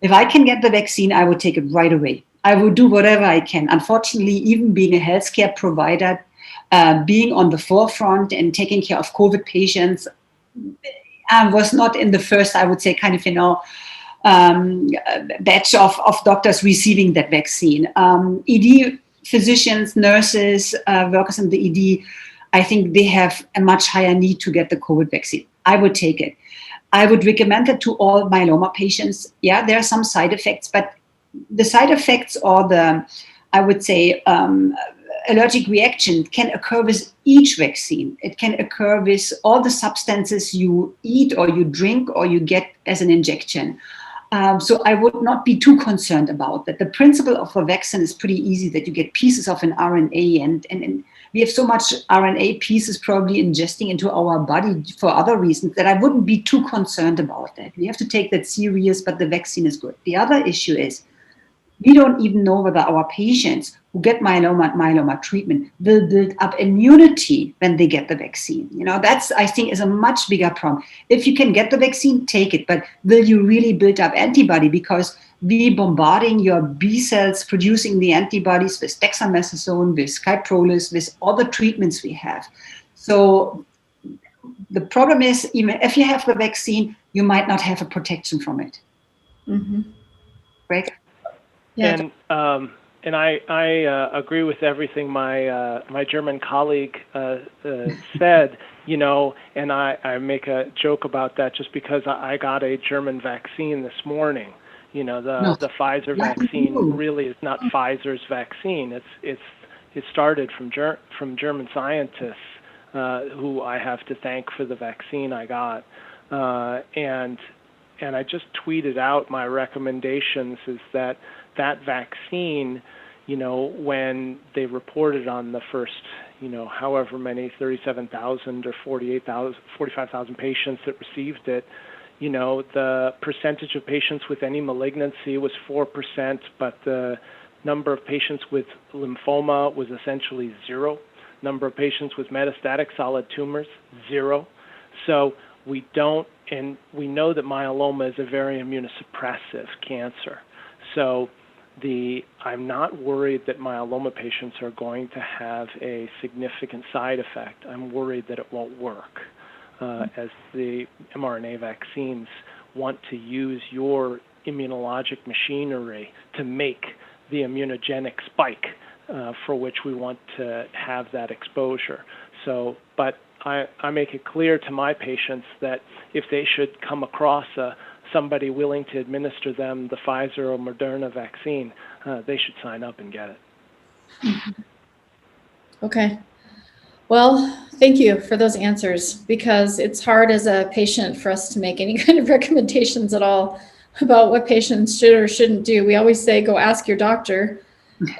If I can get the vaccine, I would take it right away. I will do whatever I can. Unfortunately, even being a healthcare provider, being on the forefront and taking care of COVID patients, I was not in the first, I would say, batch of doctors receiving that vaccine. ED physicians, nurses, workers in the ED, I think they have a much higher need to get the COVID vaccine. I would take it. I would recommend it to all myeloma patients. Yeah, there are some side effects, but the side effects or allergic reaction can occur with each vaccine. It can occur with all the substances you eat or you drink or you get as an injection. So I would not be too concerned about that. The principle of a vaccine is pretty easy, that you get pieces of an RNA, and we have so much RNA pieces probably ingesting into our body for other reasons that I wouldn't be too concerned about that. We have to take that serious, but the vaccine is good. The other issue is we don't even know whether our patients who get myeloma and myeloma treatment will build up immunity when they get the vaccine. That's, I think, is a much bigger problem. If you can get the vaccine, take it, but will you really build up antibody? Because we bombarding your B cells, producing the antibodies with dexamethasone, with Kyprolis, with all the treatments we have. So the problem is, even if you have the vaccine, you might not have a protection from it. Mm-hmm. Right? Yeah. And I agree with everything my German colleague said, and I make a joke about that just because I got a German vaccine this morning. The Pfizer vaccine really is not Pfizer's vaccine. It started from German scientists who I have to thank for the vaccine I got, and I just tweeted out my recommendations is that vaccine, when they reported on the first, however many, 37,000 or 45,000 patients that received it, the percentage of patients with any malignancy was 4%, but the number of patients with lymphoma was essentially 0. Number of patients with metastatic solid tumors, 0. So we know that myeloma is a very immunosuppressive cancer. So I'm not worried that myeloma patients are going to have a significant side effect. I'm worried that it won't work, as the mRNA vaccines want to use your immunologic machinery to make the immunogenic spike for which we want to have that exposure. So, but I make it clear to my patients that if they should come across somebody willing to administer them the Pfizer or Moderna vaccine, they should sign up and get it. Mm-hmm. Okay. Well, thank you for those answers, because it's hard as a patient for us to make any kind of recommendations at all about what patients should or shouldn't do. We always say, go ask your doctor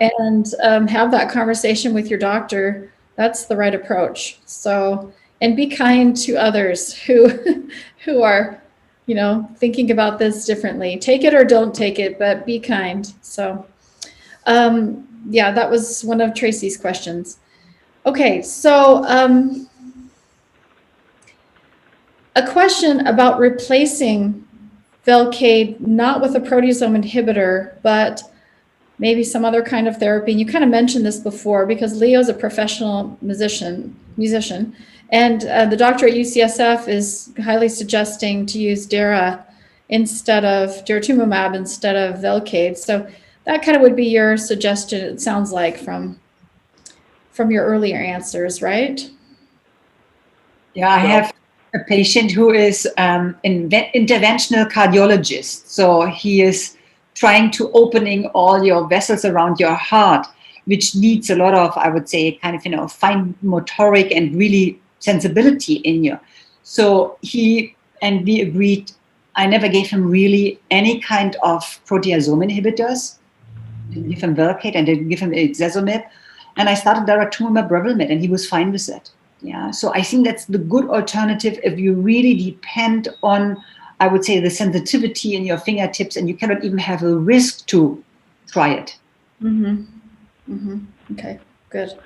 and have that conversation with your doctor. That's the right approach. So, and be kind to others who are, thinking about this differently. Take it or don't take it, but be kind. So, that was one of Tracy's questions. Okay, so a question about replacing Velcade, not with a proteasome inhibitor, but maybe some other kind of therapy. And you kind of mentioned this before, because Leo's a professional musician, and the doctor at UCSF is highly suggesting to use daratumumab instead of Velcade. So that kind of would be your suggestion, it sounds like, from your earlier answers, right? Yeah, I have a patient who is an interventional cardiologist. So he is trying to opening all your vessels around your heart, which needs a lot of, I would say, kind of, fine motoric and really sensibility in you. So we agreed, I never gave him really any kind of proteasome inhibitors. I didn't give him Velcade, I didn't give him ixazomib. And I started daratumumab Revlimid, and he was fine with that. Yeah, so I think that's the good alternative if you really depend on, I would say, the sensitivity in your fingertips, and you cannot even have a risk to try it. Mm-hmm. Mm-hmm. Okay, good.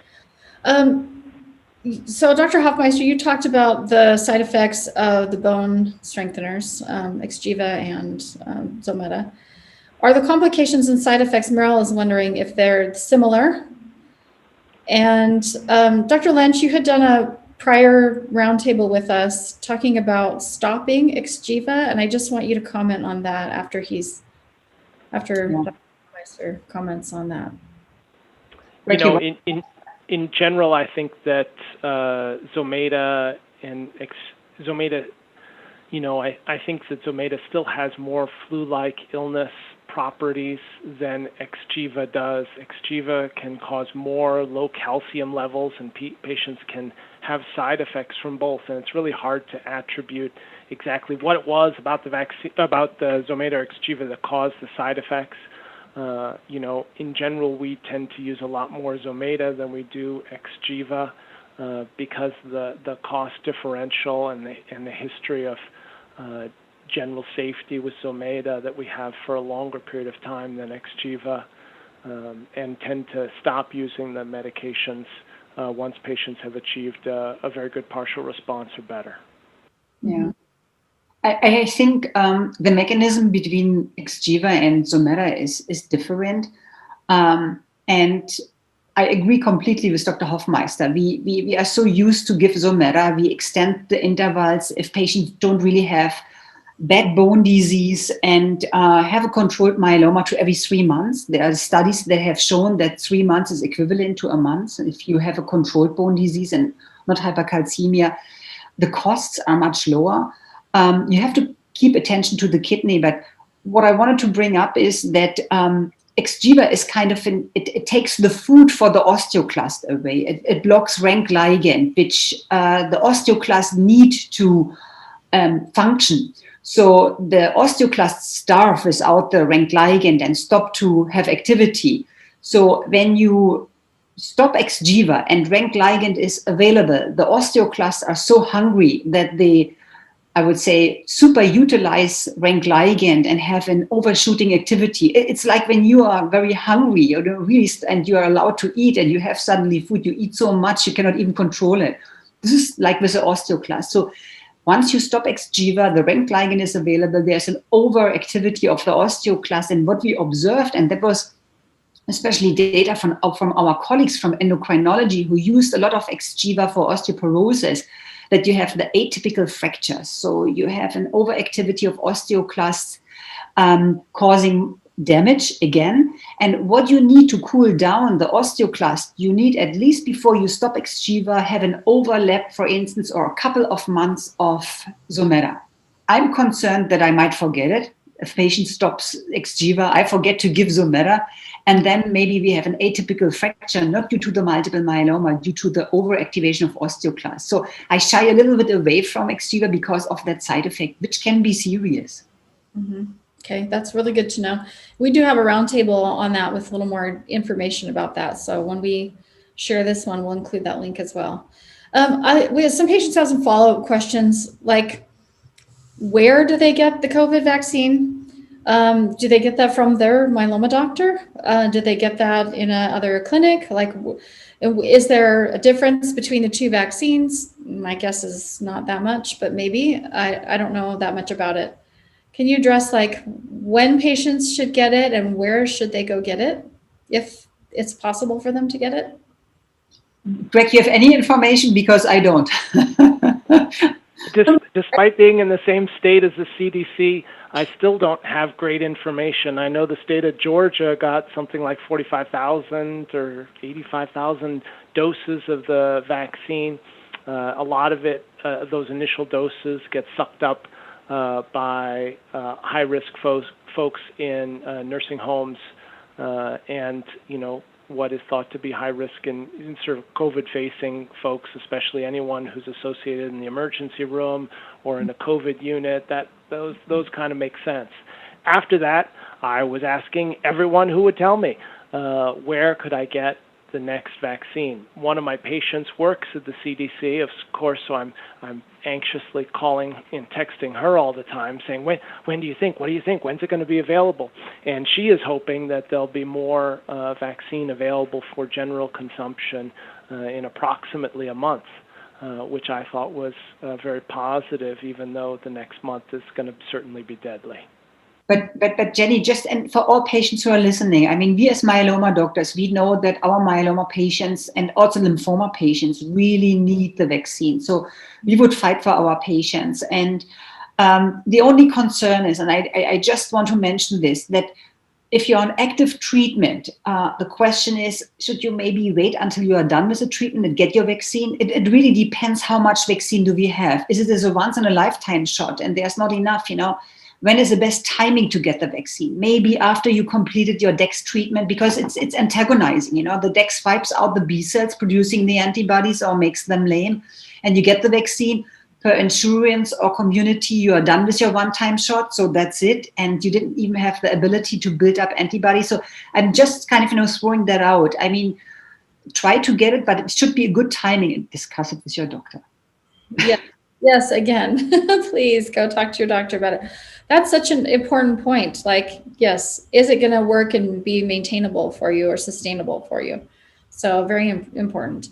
So Dr. Hofmeister, you talked about the side effects of the bone strengtheners, Xgeva and Zometa. Are the complications and side effects, Meryl is wondering if they're similar. And Dr. Lentzsch, you had done a prior roundtable with us talking about stopping Xgeva, and I just want you to comment on that after Dr. Hofmeister comments on that. In general, I think that Zometa and Zometa, I think that Zometa still has more flu-like illness properties than Xgeva does. Xgeva can cause more low calcium levels, and patients can have side effects from both. And it's really hard to attribute exactly what it was about the vaccine, about the Zometa or Xgeva that caused the side effects. In general, we tend to use a lot more Zometa than we do Xgeva because the cost differential and the history of general safety with Zometa that we have for a longer period of time than Xgeva, and tend to stop using the medications once patients have achieved a very good partial response or better. Yeah. I think the mechanism between Xgeva and Zometa is different. And I agree completely with Dr. Hofmeister. We are so used to give Zometa. We extend the intervals if patients don't really have bad bone disease and have a controlled myeloma to every 3 months. There are studies that have shown that 3 months is equivalent to a month. If you have a controlled bone disease and not hypercalcemia, the costs are much lower. You have to keep attention to the kidney, but what I wanted to bring up is that Xgeva is kind of, it takes the food for the osteoclast away. It blocks rank ligand, which the osteoclasts need to function. So the osteoclasts starve without the rank ligand and stop to have activity. So when you stop Xgeva and rank ligand is available, the osteoclasts are so hungry that they, I would say, super utilize rank ligand and have an overshooting activity. It's like when you are very hungry and you are allowed to eat and you have suddenly food, you eat so much you cannot even control it. This is like with the osteoclast. So once you stop Xgeva, the rank ligand is available, there's an overactivity of the osteoclast. And what we observed, and that was especially data from our colleagues from endocrinology who used a lot of Xgeva for osteoporosis, that you have the atypical fractures. So you have an overactivity of osteoclasts causing damage again. And what you need to cool down the osteoclast, you need at least before you stop Xgeva, have an overlap, for instance, or a couple of months of Zometa. I'm concerned that I might forget it. If patient stops Xgeva, I forget to give Zometa. And then maybe we have an atypical fracture, not due to the multiple myeloma, due to the overactivation of osteoclasts. So I shy a little bit away from Xgeva because of that side effect, which can be serious. Mm-hmm. Okay, that's really good to know. We do have a roundtable on that with a little more information about that. So when we share this one, we'll include that link as well. We have some patients have some follow-up questions, like where do they get the COVID vaccine? Do they get that from their myeloma doctor? Do they get that in another clinic? Like, is there a difference between the two vaccines? My guess is not that much, but maybe. I don't know that much about it. Can you address like when patients should get it and where should they go get it, if it's possible for them to get it? Greg, you have any information? Because I don't. Despite being in the same state as the CDC, I still don't have great information. I know the state of Georgia got something like 45,000 or 85,000 doses of the vaccine. A lot of it, those initial doses get sucked up by high-risk folks in nursing homes and, what is thought to be high risk in sort of COVID-facing folks, especially anyone who's associated in the emergency room or in a COVID unit. Those kind of make sense. After that, I was asking everyone who would tell me where could I get the next vaccine. One of my patients works at the CDC, of course, so I'm anxiously calling and texting her all the time saying, when do you think, what do you think, when's it going to be available? And she is hoping that there'll be more vaccine available for general consumption in approximately a month, which I thought was very positive, even though the next month is going to certainly be deadly. But Jenny, and for all patients who are listening, I mean, we as myeloma doctors, we know that our myeloma patients and also lymphoma patients really need the vaccine. So we would fight for our patients. And the only concern is, and I just want to mention this, that if you're on active treatment, the question is, should you maybe wait until you are done with the treatment and get your vaccine? It really depends how much vaccine do we have. Is it a once in a lifetime shot and there's not enough, when is the best timing to get the vaccine? Maybe after you completed your DEX treatment, because it's antagonizing. The DEX wipes out the B cells producing the antibodies or makes them lame, and you get the vaccine. Per insurance or community, you are done with your one-time shot, so that's it, and you didn't even have the ability to build up antibodies. So I'm just kind of throwing that out. I mean, try to get it, but it should be a good timing and discuss it with your doctor. Yeah. Yes, again, please go talk to your doctor about it. That's such an important point. Like, yes, is it going to work and be maintainable for you or sustainable for you? So very important.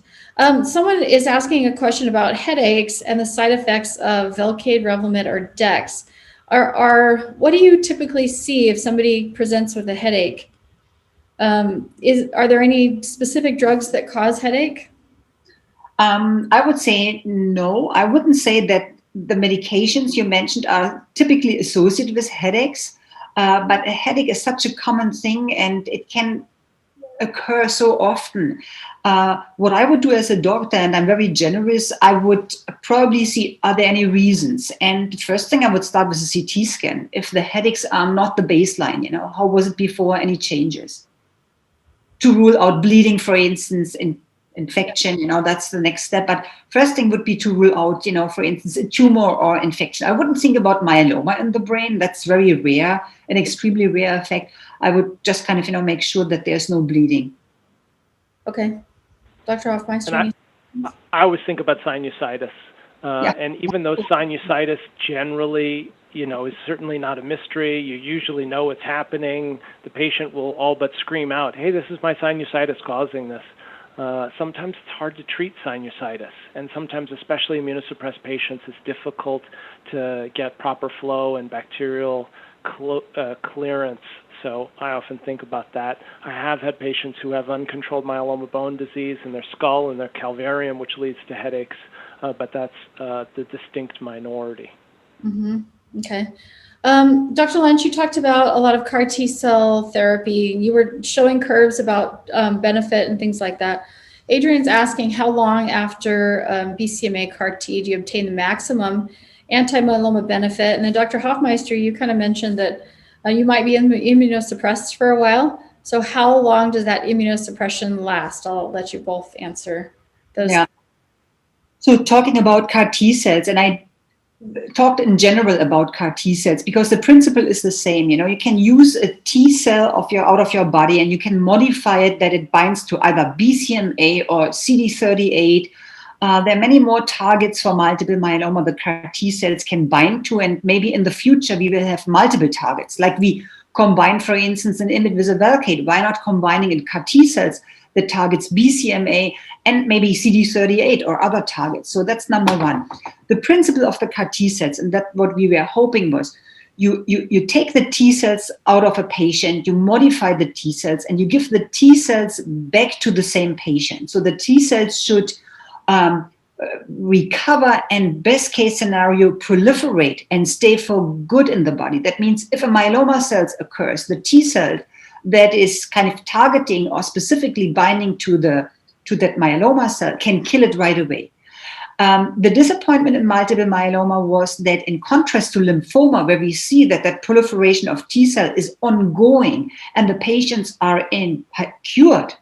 Someone is asking a question about headaches and the side effects of Velcade, Revlimid, or Dex. What do you typically see if somebody presents with a headache? Are there any specific drugs that cause headache? I would say no. I wouldn't say that the medications you mentioned are typically associated with headaches, but a headache is such a common thing and it can occur so often. What I would do as a doctor, and I'm very generous, I would probably see, are there any reasons? And the first thing I would start with a CT scan. If the headaches are not the baseline, how was it before, any changes? To rule out bleeding, for instance, infection, that's the next step. But first thing would be to rule out, for instance, a tumor or infection. I wouldn't think about myeloma in the brain. That's very rare, an extremely rare effect. I would just kind of, make sure that there's no bleeding. Okay. Dr. Hofmeister. I always think about sinusitis. And even though sinusitis generally, is certainly not a mystery, you usually know what's happening. The patient will all but scream out, hey, this is my sinusitis causing this. Sometimes it's hard to treat sinusitis, and sometimes, especially immunosuppressed patients, it's difficult to get proper flow and bacterial clearance. So I often think about that. I have had patients who have uncontrolled myeloma bone disease in their skull and their calvarium, which leads to headaches, but that's the distinct minority. Mm-hmm. Okay. Dr. Lentzsch, you talked about a lot of CAR T cell therapy. You were showing curves about benefit and things like that. Adrian's asking, how long after BCMA CAR T do you obtain the maximum anti-myeloma benefit? And then Dr. Hofmeister, you kind of mentioned that you might be immunosuppressed for a while. So how long does that immunosuppression last? I'll let you both answer those. Yeah. So talking about CAR T cells, and I talked in general about CAR T cells because the principle is the same. You can use a T cell out of your body and you can modify it that it binds to either BCMA or CD38. There are many more targets for multiple myeloma that CAR T cells can bind to, and maybe in the future we will have multiple targets. Like we combine, for instance, an IMiD with a Velcade. Why not combining in CAR T cells that targets BCMA and maybe CD38 or other targets? So that's number one. The principle of the CAR T cells, and that's what we were hoping was, you take the T cells out of a patient, you modify the T cells, and you give the T cells back to the same patient. So the T cells should recover and, best case scenario, proliferate and stay for good in the body. That means if a myeloma cell occurs, the T cell that is kind of targeting or specifically binding to that myeloma cell can kill it right away. The disappointment in multiple myeloma was that, in contrast to lymphoma, where we see that proliferation of T cell is ongoing and the patients are cured,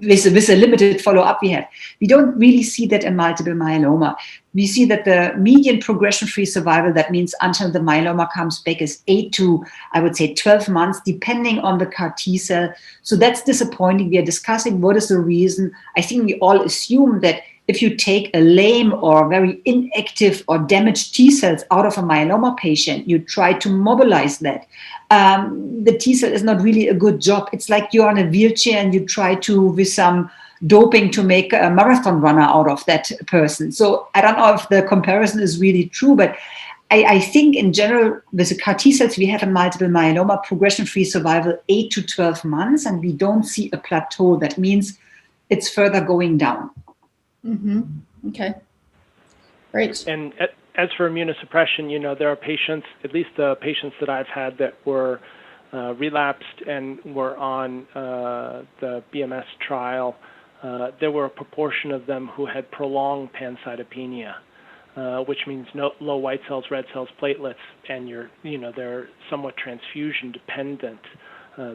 with a limited follow-up we have. We don't really see that in multiple myeloma. We see that the median progression-free survival, that means until the myeloma comes back, is 8 to, I would say, 12 months, depending on the CAR T cell. So that's disappointing. We are discussing what is the reason. I think we all assume that if you take a lame or very inactive or damaged T cells out of a myeloma patient, you try to mobilize that. The T cell is not really a good job. It's like you're on a wheelchair and you try to, with some doping, to make a marathon runner out of that person. So I don't know if the comparison is really true, but I think in general, with the CAR T cells we have in multiple myeloma, progression-free survival 8 to 12 months, and we don't see a plateau. That means it's further going down. Mm-hmm. Okay. Great. And as for immunosuppression, there are patients, at least the patients that I've had, that were relapsed and were on the BMS trial. There were a proportion of them who had prolonged pancytopenia. which means no low white cells, red cells, platelets, and they're somewhat transfusion dependent.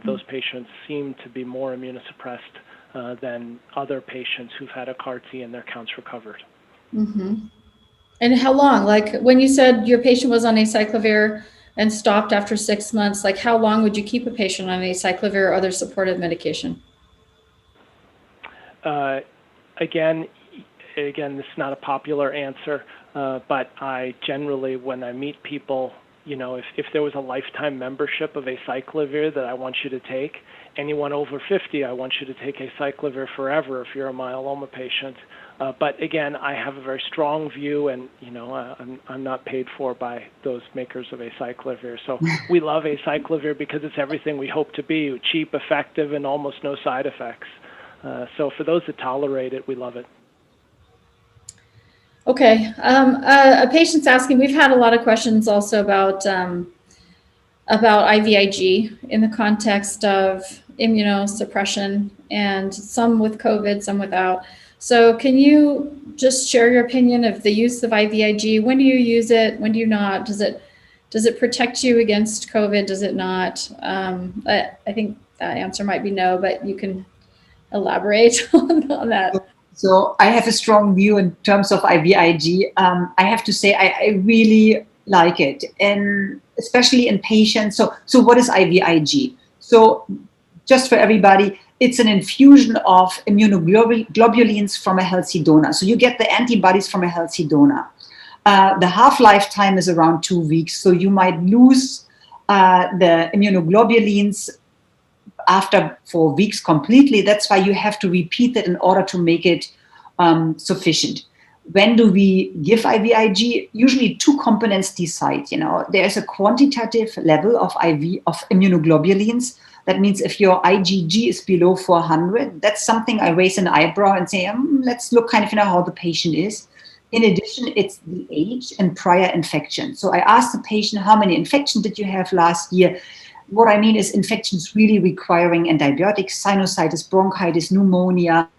Those patients seem to be more immunosuppressed than other patients who've had a CAR T and their counts recovered. Mm-hmm. And how long? Like when you said your patient was on acyclovir and stopped after 6 months, like how long would you keep a patient on acyclovir or other supportive medication? Again, this is not a popular answer, but I generally, when I meet people, if there was a lifetime membership of acyclovir that I want you to take, anyone over 50, I want you to take acyclovir forever if you're a myeloma patient. But again, I have a very strong view, and I'm not paid for by those makers of acyclovir. So we love acyclovir because it's everything we hope to be: cheap, effective, and almost no side effects. So for those that tolerate it, we love it. Okay. A patient's asking. We've had a lot of questions also about IVIG in the context of immunosuppression, and some with COVID, some without. So can you just share your opinion of the use of IVIG? When do you use it? When do you not? Does it protect you against COVID? Does it not? I think that answer might be no, but you can elaborate on that. So I have a strong view in terms of IVIG. I have to say I really like it, and especially in patients. So what is IVIG? So just for everybody, it's an infusion of immunoglobulins from a healthy donor. So you get the antibodies from a healthy donor. The half-life time is around 2 weeks. So you might lose the immunoglobulins after 4 weeks completely. That's why you have to repeat it in order to make it sufficient. When do we give IVIG? Usually 2 components decide. There's a quantitative level of immunoglobulins. That means if your IgG is below 400, that's something I raise an eyebrow and say, let's look how the patient is. In addition, it's the age and prior infection. So I asked the patient, how many infections did you have last year? What I mean is infections really requiring antibiotics, sinusitis, bronchitis, pneumonia.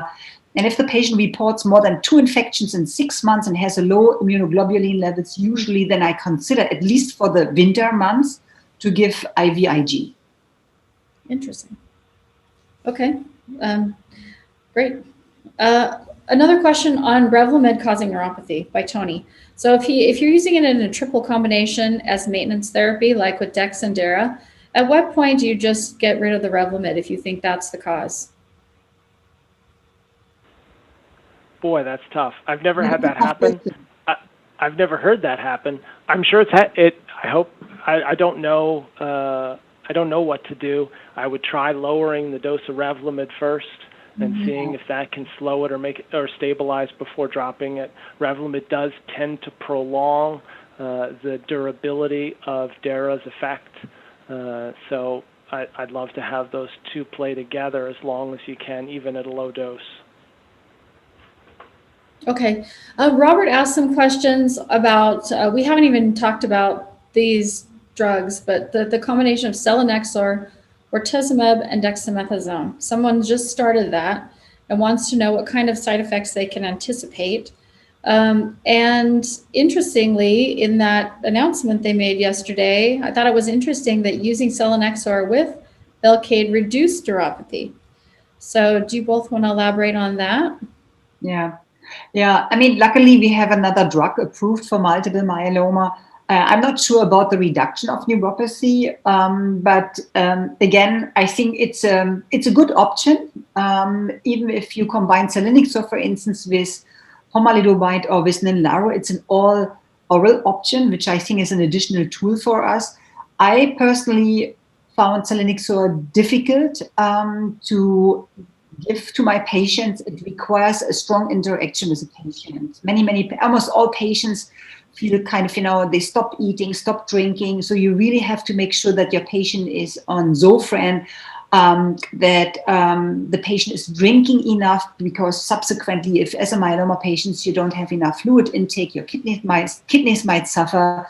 And if the patient reports more than 2 infections in 6 months and has a low immunoglobulin levels, usually then I consider, at least for the winter months, to give IVIG. Interesting. Okay, great. Another question on Revlimid causing neuropathy by Tony. So if you're using it in a triple combination as maintenance therapy, like with Dex and Dara, at what point do you just get rid of the Revlimid if you think that's the cause? Boy, that's tough. I've never had that happen. I've never heard that happen. I'm sure I hope. I don't know. I don't know what to do. I would try lowering the dose of Revlimid first and seeing if that can slow it or make it or stabilize before dropping it. Revlimid does tend to prolong the durability of Dara's effect. So I'd love to have those 2 play together as long as you can, even at a low dose. Okay. Robert asked some questions about, we haven't even talked about these drugs, but the combination of selinexor, bortezomib, and dexamethasone. Someone just started that and wants to know what kind of side effects they can anticipate. And interestingly, in that announcement they made yesterday, I thought it was interesting that using selinexor with Velcade reduced neuropathy. So do you both want to elaborate on that? Yeah. I mean, luckily we have another drug approved for multiple myeloma. I'm not sure about the reduction of neuropathy, but again, I think it's a good option. Even if you combine selinexor, for instance, with pomalidomide or with Ninlaro, it's an all-oral option, which I think is an additional tool for us. I personally found selinexor difficult to give to my patients. It requires a strong interaction with the patient. Almost all patients feel they stop eating, stop drinking. So you really have to make sure that your patient is on Zofran, that the patient is drinking enough, because subsequently, if as a myeloma patient you don't have enough fluid intake, your kidneys might suffer.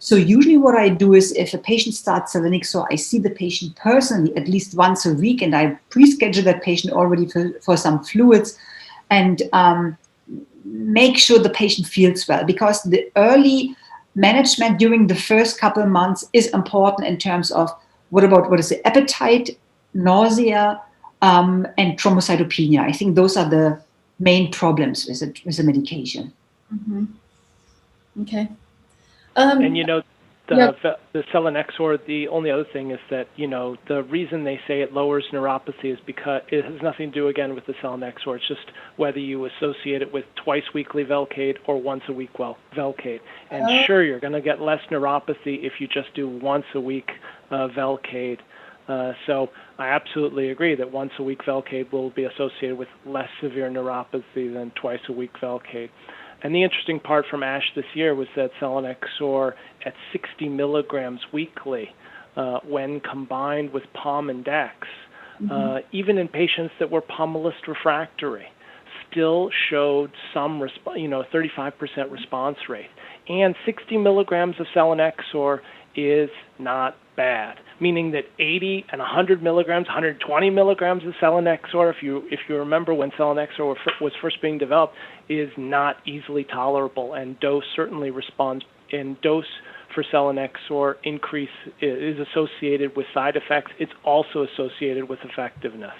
So usually what I do is, if a patient starts selinexor, I see the patient personally at least once a week, and I pre-schedule that patient already for some fluids. And make sure the patient feels well, because the early management during the first couple of months is important in terms of what is the appetite, nausea, and thrombocytopenia. I think those are the main problems with the medication. Mm-hmm. Okay. And Yep. the selinexor, the only other thing is that, the reason they say it lowers neuropathy is because it has nothing to do, again, with the selinexor. It's just whether you associate it with twice-weekly Velcade or once-a-week Velcade. And sure, you're going to get less neuropathy if you just do once-a-week Velcade. So I absolutely agree that once-a-week Velcade will be associated with less severe neuropathy than twice-a-week Velcade. And the interesting part from ASH this year was that selinexor at 60 milligrams weekly, when combined with POM and DEX, even in patients that were Pomalyst refractory, still showed some 35% response rate. And 60 milligrams of selinexor is not bad, meaning that 80 and 100 milligrams, 120 milligrams of selinexor, if you remember when selinexor was first being developed, is not easily tolerable, and dose certainly responds. And dose for selinexor increase is associated with side effects. It's also associated with effectiveness.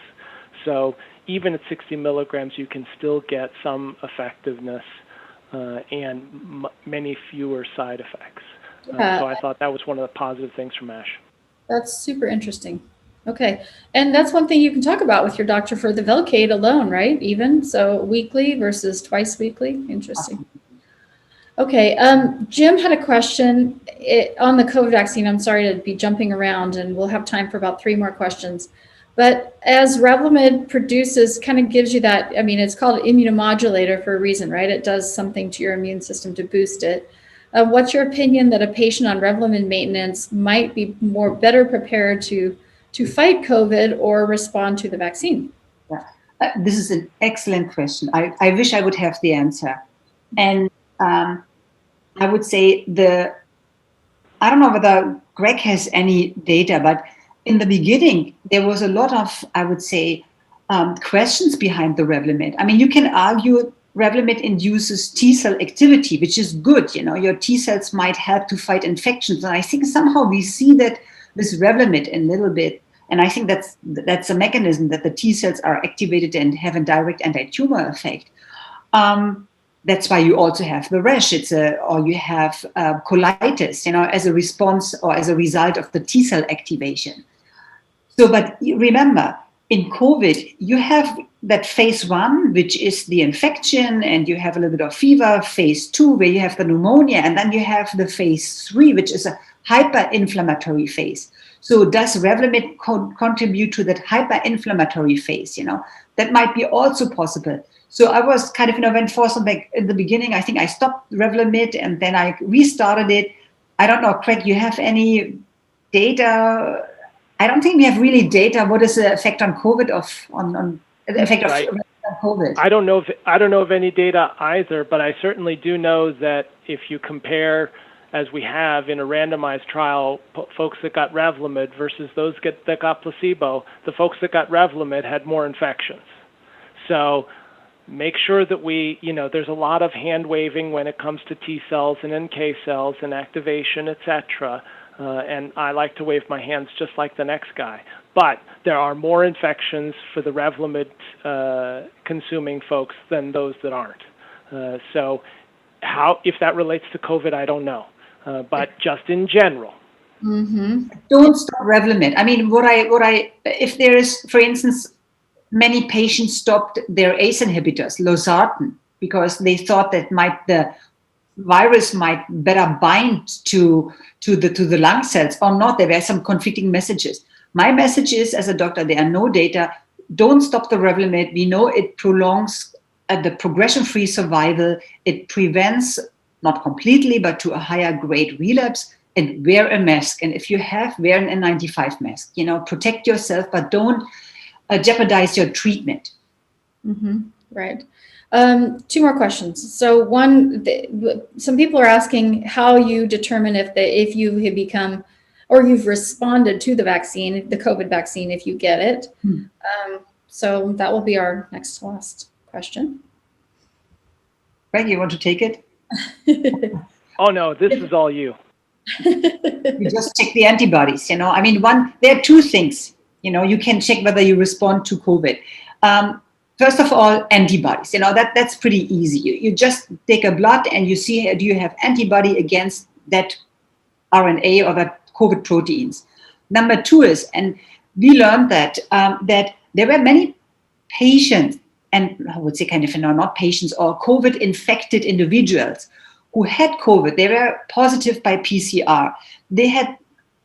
So even at 60 milligrams, you can still get some effectiveness and many fewer side effects. So I thought that was one of the positive things from ASH. That's super interesting. Okay. And that's one thing you can talk about with your doctor for the Velcade alone, right? Even so, weekly versus twice weekly. Interesting. Okay. Jim had a question on the COVID vaccine. I'm sorry to be jumping around, and we'll have time for about 3 more questions. But as Revlimid produces, kind of gives you that, I mean, it's called immunomodulator for a reason, right? It does something to your immune system to boost it. What's your opinion that a patient on Revlimid maintenance might be better prepared to fight COVID or respond to the vaccine? Yeah. This is an excellent question. I wish I would have the answer. And I would say I don't know whether Greg has any data, but in the beginning, there was a lot of, I would say, questions behind the Revlimid. I mean, you can argue Revlimid induces T cell activity, which is good. Your T cells might help to fight infections. And I think somehow we see that with Revlimid a little bit. And I think that's a mechanism that the T cells are activated and have a direct anti-tumor effect. That's why you also have the rash. Or you have colitis, as a response or as a result of the T cell activation. So, but remember, in COVID, you have that phase 1, which is the infection, and you have a little bit of fever, phase 2, where you have the pneumonia, and then you have the phase 3, which is a hyperinflammatory phase. So does Revlimid contribute to that hyperinflammatory phase? That might be also possible. So I was kind of, when Forsenbeck in the beginning, I think I stopped Revlimid and then I restarted it. I don't know, Craig, you have any data? I don't think we have really data. What is the effect on COVID on the effect of COVID? I don't know of any data either, but I certainly do know that if you compare, as we have in a randomized trial, folks that got Revlimid versus those that got placebo, the folks that got Revlimid had more infections. So make sure that there's a lot of hand waving when it comes to T cells and NK cells and activation, etc. And I like to wave my hands just like the next guy. But there are more infections for the Revlimid consuming folks than those that aren't. So if that relates to COVID, I don't know. But just in general. Mm-hmm. Don't stop Revlimid. I mean, if there is, for instance, many patients stopped their ACE inhibitors, losartan, because they thought that the virus might better bind to the lung cells or not. There were some conflicting messages. My message is, as a doctor, there are no data. Don't stop the Revlimid. We know it prolongs the progression-free survival. It prevents, not completely, but to a higher grade relapse. And wear a mask. And if you wear an N95 mask. Protect yourself, but don't jeopardize your treatment. Mm-hmm. Right. 2 more questions. So one, some people are asking how you determine if you have become or you've responded to the vaccine, the COVID vaccine, if you get it. So that will be our next to last question. Greg, you want to take it? Oh no, this is all you. You just check the antibodies, there are two things, you can check whether you respond to COVID. First of all, antibodies, that's pretty easy. You just take a blood and you see, do you have antibody against that RNA or that COVID proteins? Number two is, and we learned that there were many patients, and I would say not patients, or COVID infected individuals who had COVID. They were positive by PCR. They had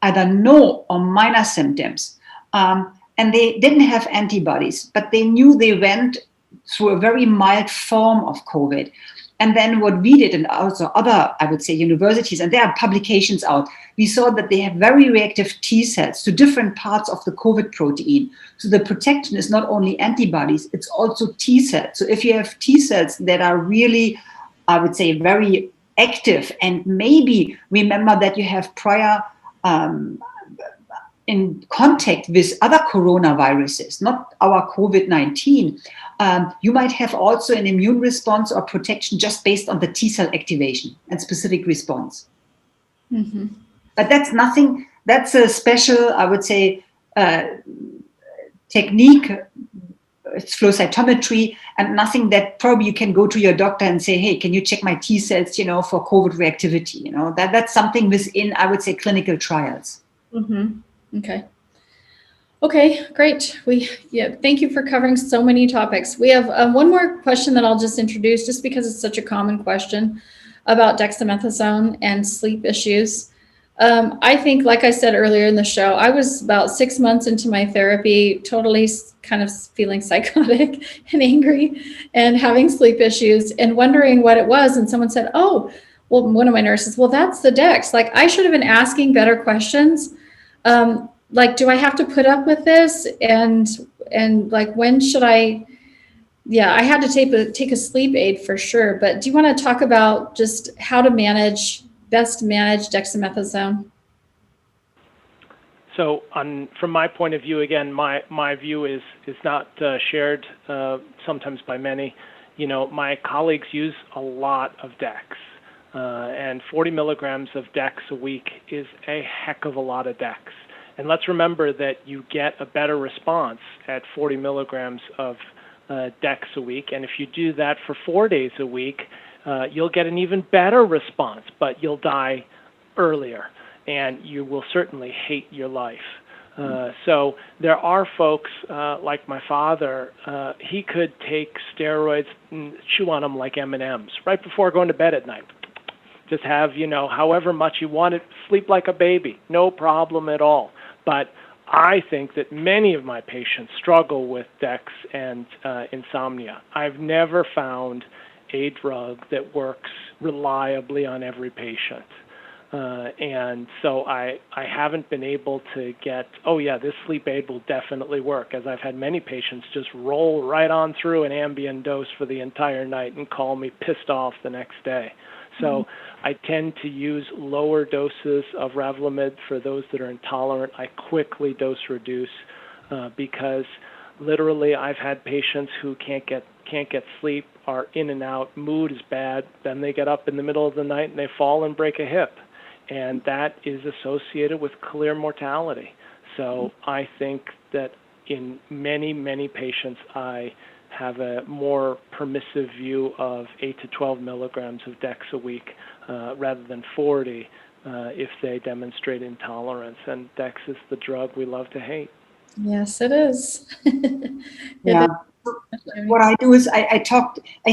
either no or minor symptoms, and they didn't have antibodies, but they knew they went through a very mild form of COVID. And then what we did, and also other, I would say, universities, and there are publications out, we saw that they have very reactive T cells to different parts of the COVID protein. So the protection is not only antibodies, it's also T cells. So if you have T cells that are really, I would say, very active, and maybe remember that you have prior in contact with other coronaviruses, not our COVID-19, you might have also an immune response or protection just based on the T cell activation and specific response. Mm-hmm. But that's nothing, that's a special, I would say, technique. It's flow cytometry, and nothing that probably you can go to your doctor and say, hey, can you check my T cells, for COVID reactivity? That's something within, I would say, clinical trials. Mm-hmm. Okay, great. Thank you for covering so many topics. We have one more question that I'll just introduce, just because it's such a common question about dexamethasone and sleep issues. I think, like I said earlier in the show, I was about 6 months into my therapy, totally kind of feeling psychotic and angry and having sleep issues and wondering what it was. And someone said, oh, well, one of my nurses, well, that's the Dex. Like, I should have been asking better questions. Like, do I have to put up with this? And like, when should I? Yeah, I had to take a sleep aid for sure. But do you want to talk about just how to best manage dexamethasone? So, from my point of view, again, my view is not shared sometimes by many. My colleagues use a lot of Dex, and 40 milligrams of Dex a week is a heck of a lot of Dex. And let's remember that you get a better response at 40 milligrams of Dex a week. And if you do that for 4 days a week, you'll get an even better response, but you'll die earlier, and you will certainly hate your life. So there are folks like my father. He could take steroids and chew on them like M&Ms right before going to bed at night. Just have, however much you want it, sleep like a baby, no problem at all. But I think that many of my patients struggle with Dex and insomnia. I've never found a drug that works reliably on every patient. And so I haven't been able to get, oh yeah, this sleep aid will definitely work, as I've had many patients just roll right on through an Ambien dose for the entire night and call me pissed off the next day. So I tend to use lower doses of Revlimid for those that are intolerant. I quickly dose reduce because literally I've had patients who can't get sleep, are in and out, mood is bad, then they get up in the middle of the night and they fall and break a hip. And that is associated with clear mortality. So I think that in many, many patients, I have a more permissive view of 8 to 12 milligrams of Dex a week rather than 40 if they demonstrate intolerance. And Dex is the drug we love to hate. Yes, it is. Yeah. What I do is I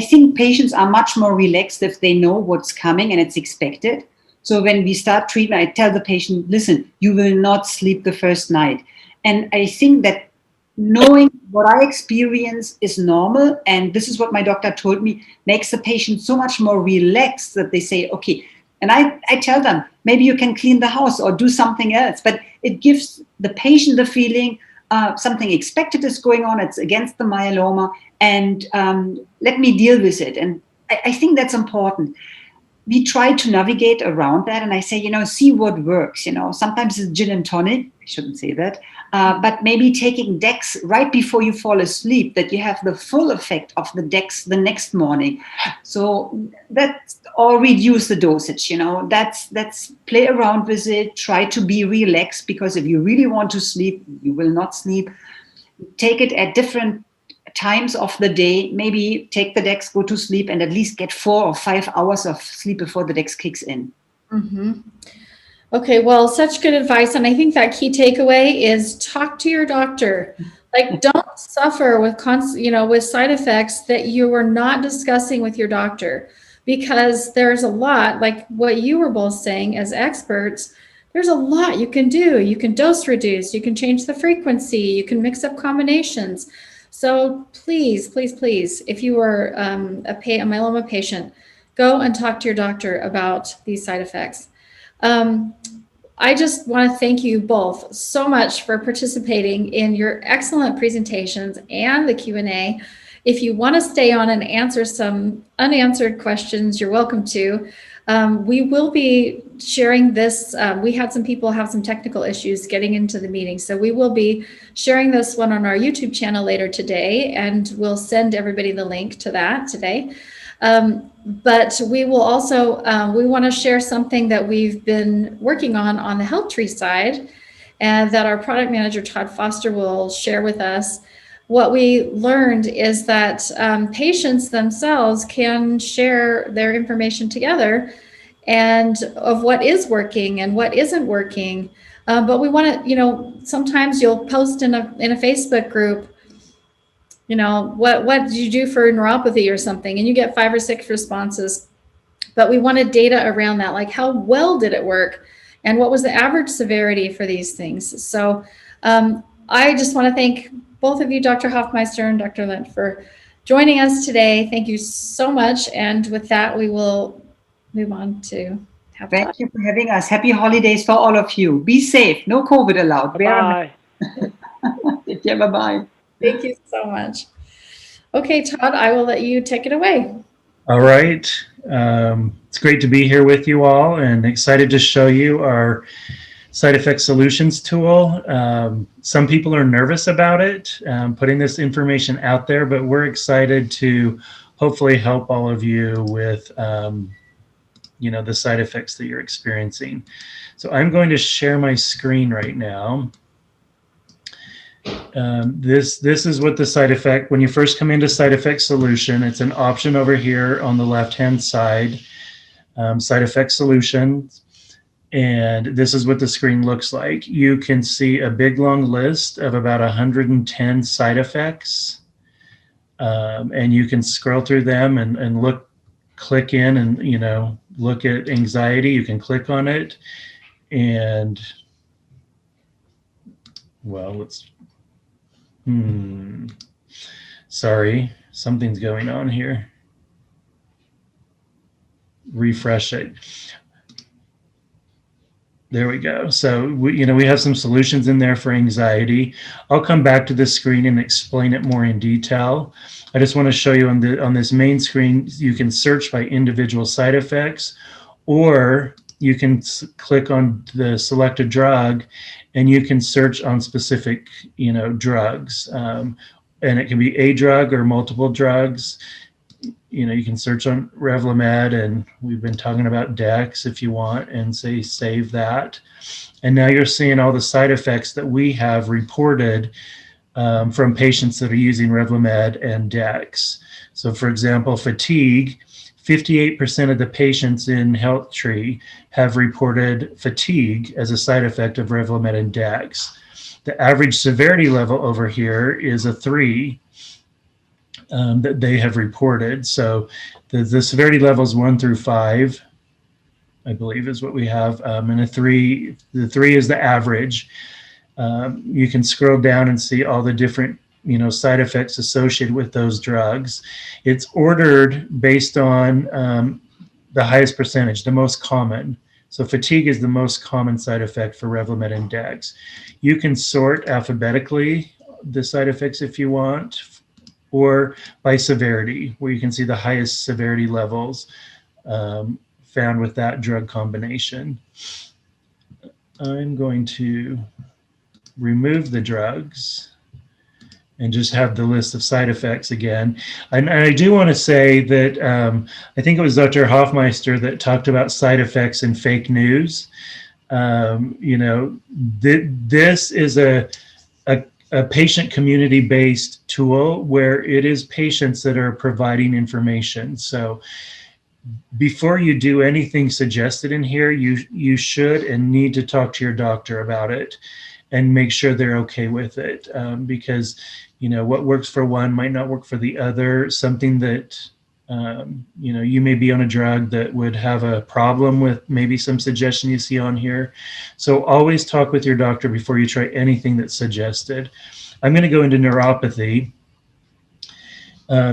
think patients are much more relaxed if they know what's coming and it's expected. So when we start treatment, I tell the patient, listen, you will not sleep the first night. And I think that knowing what I experience is normal, and this is what my doctor told me, makes the patient so much more relaxed that they say, okay, and I tell them, maybe you can clean the house or do something else, but it gives the patient the feeling something expected is going on, it's against the myeloma, and let me deal with it. And I think that's important. we try to navigate around that, and I say, see what works. Sometimes it's gin and tonic. I shouldn't say that, but maybe taking Dex right before you fall asleep, that you have the full effect of the Dex the next morning. So that's, or reduce the dosage. That's play around with it. Try to be relaxed, because if you really want to sleep, you will not sleep. Take it at different times of the day. Maybe take the Dex, go to sleep, and at least get 4 or 5 hours of sleep before the Dex kicks in. Mm-hmm. Okay, well, such good advice. And I think that key takeaway is talk to your doctor. Like, don't suffer with with side effects that you are not discussing with your doctor, because there's a lot, like what you were both saying as experts, there's a lot you can do. You can dose reduce, you can change the frequency, you can mix up combinations. So please, please, please, if you are a myeloma patient, go and talk to your doctor about these side effects. I just want to thank you both so much for participating in your excellent presentations and the Q&A. If you want to stay on and answer some unanswered questions, you're welcome to. We will be sharing this. We had some people have some technical issues getting into the meeting, so we will be sharing this one on our YouTube channel later today, and we'll send everybody the link to that today. But we will also, we want to share something that we've been working on the HealthTree side, and that our product manager, Todd Foster, will share with us. What we learned is that patients themselves can share their information together and of what is working and what isn't working. But we want to, sometimes you'll post in a Facebook group, what did you do for neuropathy or something? And you get 5 or 6 responses. But we wanted data around that, like how well did it work? And what was the average severity for these things? So I just want to thank both of you, Dr. Hofmeister and Dr. Lentzsch, for joining us today. Thank you so much. And with that, we will move on to have Thank you for having us. Happy holidays for all of you. Be safe. No COVID allowed. Bye. Yeah, bye-bye. Thank you so much. Okay, Todd, I will let you take it away. All right. It's great to be here with you all, and excited to show you our side effect solutions tool. Some people are nervous about it, putting this information out there, but we're excited to hopefully help all of you with the side effects that you're experiencing. So I'm going to share my screen right now. This is what the side effect, when you first come into side effect solution, it's an option over here on the left-hand side, side effect solutions. And this is what the screen looks like. You can see a big long list of about 110 side effects. And you can scroll through them and click in and, look at anxiety. You can click on it. And, well, sorry, something's going on here. Refresh it. There we go. So we have some solutions in there for anxiety. I'll come back to this screen and explain it more in detail. I just want to show you on this main screen, you can search by individual side effects, or you can click on the selected drug and you can search on specific, drugs. And it can be a drug or multiple drugs. You can search on Revlimid, and we've been talking about Dex if you want, and say save that. And now you're seeing all the side effects that we have reported from patients that are using Revlimid and Dex. So for example, fatigue, 58% of the patients in HealthTree have reported fatigue as a side effect of Revlimid and Dex. The average severity level over here is a 3. That they have reported. So the severity levels 1 through 5, I believe, is what we have. And the 3 is the average. You can scroll down and see all the different side effects associated with those drugs. It's ordered based on the highest percentage, the most common. So fatigue is the most common side effect for Revlimid and Dex. You can sort alphabetically the side effects if you want, or by severity, where you can see the highest severity levels found with that drug combination. I'm going to remove the drugs and just have the list of side effects again. And I do want to say that I think it was Dr. Hofmeister that talked about side effects and fake news. This is a patient community-based tool where it is patients that are providing information. So before you do anything suggested in here, you should and need to talk to your doctor about it and make sure they're okay with it, because what works for one might not work for the other. Something that you may be on a drug that would have a problem with maybe some suggestion you see on here. So always talk with your doctor before you try anything that's suggested. I'm going to go into neuropathy,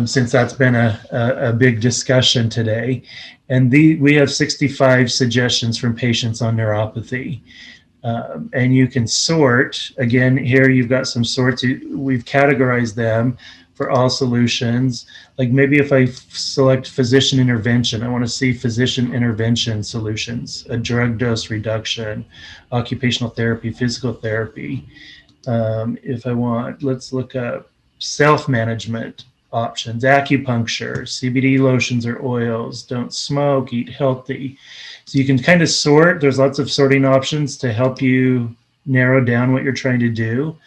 since that's been a big discussion today. And we have 65 suggestions from patients on neuropathy. And you can sort, again, here you've got some sorts, we've categorized them for all solutions. Like maybe if I select physician intervention, I want to see physician intervention solutions, a drug dose reduction, occupational therapy, physical therapy. If I want, let's look up self-management options, acupuncture, CBD lotions or oils, don't smoke, eat healthy. So you can kind of sort. There's lots of sorting options to help you narrow down what you're trying to do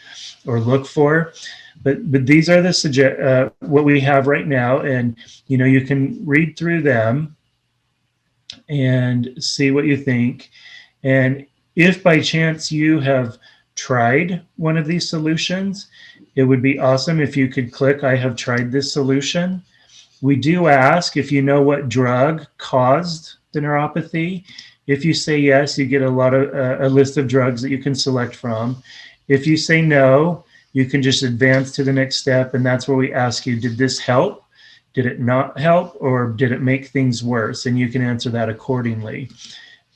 or look for. But these are the what we have right now, and you can read through them and see what you think. And if by chance you have tried one of these solutions, it would be awesome if you could click I have tried this solution. We do ask if you know what drug caused the neuropathy. If you say yes, you get a list of drugs that you can select from. If you say no, you can just advance to the next step, and that's where we ask you, did this help? Did it not help? Or did it make things worse? And you can answer that accordingly.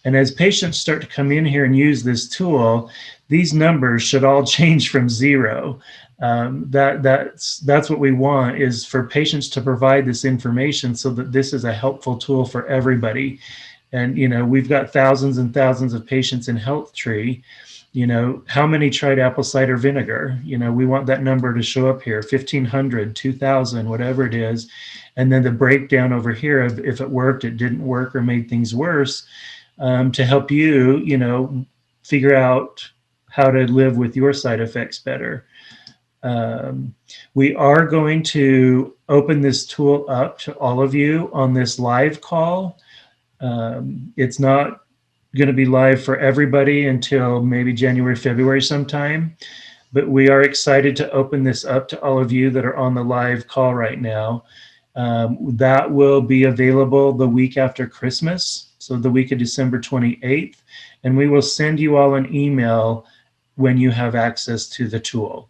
And as patients start to come in here and use this tool, these numbers should all change from 0. That's what we want, is for patients to provide this information so that this is a helpful tool for everybody. And we've got thousands and thousands of patients in HealthTree. How many tried apple cider vinegar? We want that number to show up here, 1,500, 2,000, whatever it is. And then the breakdown over here of if it worked, it didn't work, or made things worse, to help you, figure out how to live with your side effects better. We are going to open this tool up to all of you on this live call. It's not going to be live for everybody until maybe January, February sometime, but we are excited to open this up to all of you that are on the live call right now. That will be available the week after Christmas, so the week of December 28th, and we will send you all an email when you have access to the tool,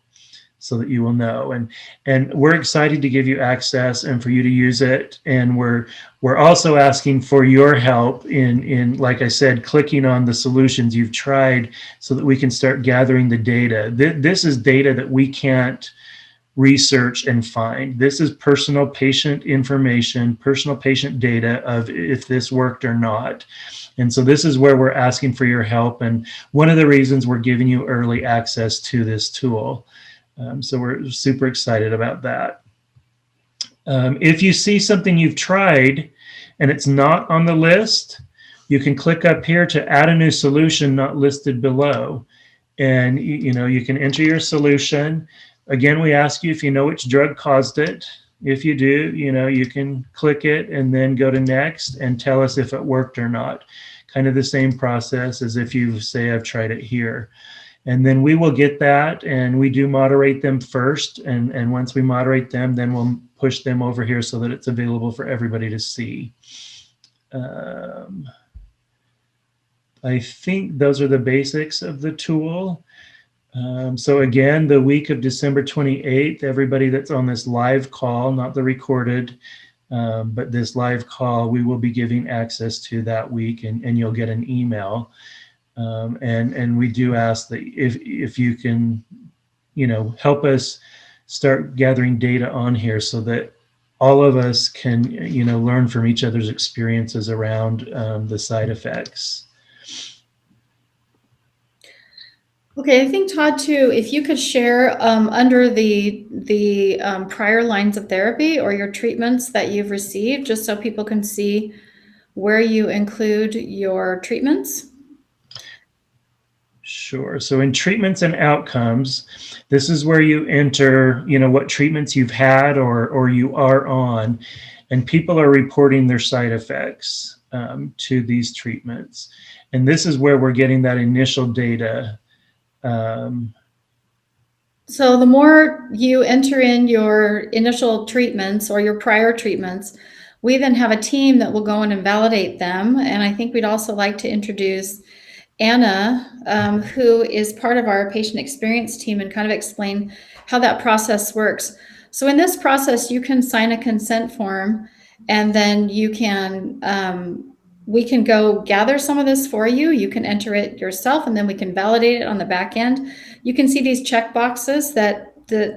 so that you will know. And we're excited to give you access and for you to use it. And we're also asking for your help in, like I said, clicking on the solutions you've tried so that we can start gathering the data. This is data that we can't research and find. This is personal patient information, personal patient data of if this worked or not. And so this is where we're asking for your help. And one of the reasons we're giving you early access to this tool. So we're super excited about that. If you see something you've tried and it's not on the list, you can click up here to add a new solution not listed below. And you can enter your solution. Again, we ask you if you know which drug caused it. If you do, you can click it and then go to next and tell us if it worked or not. Kind of the same process as if you say, I've tried it here. And then we will get that, and we do moderate them first. And once we moderate them, then we'll push them over here so that it's available for everybody to see. I think those are the basics of the tool. So again, the week of December 28th, everybody that's on this live call, not the recorded, but this live call, we will be giving access to that week, and you'll get an email. And we do ask that if you can, help us start gathering data on here so that all of us can, learn from each other's experiences around the side effects. Okay, I think Todd too, if you could share under the prior lines of therapy or your treatments that you've received, just so people can see where you include your treatments. Sure. So in treatments and outcomes, this is where you enter, what treatments you've had or you are on, and people are reporting their side effects to these treatments. And this is where we're getting that initial data. So the more you enter in your initial treatments or your prior treatments, we then have a team that will go in and validate them. And I think we'd also like to introduce Anna, who is part of our patient experience team, and kind of explain how that process works. So in this process, you can sign a consent form, and then you can we can go gather some of this for you. You can enter it yourself, and then we can validate it on the back end. You can see these check boxes that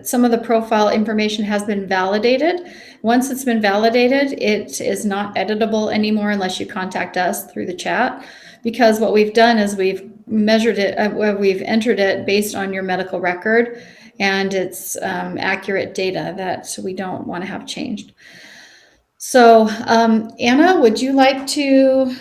some of the profile information has been validated. Once it's been validated, it is not editable anymore unless you contact us through the chat, because what we've done is we've measured it, we've entered it based on your medical record, and it's accurate data that we don't want to have changed. So Anna, would you like to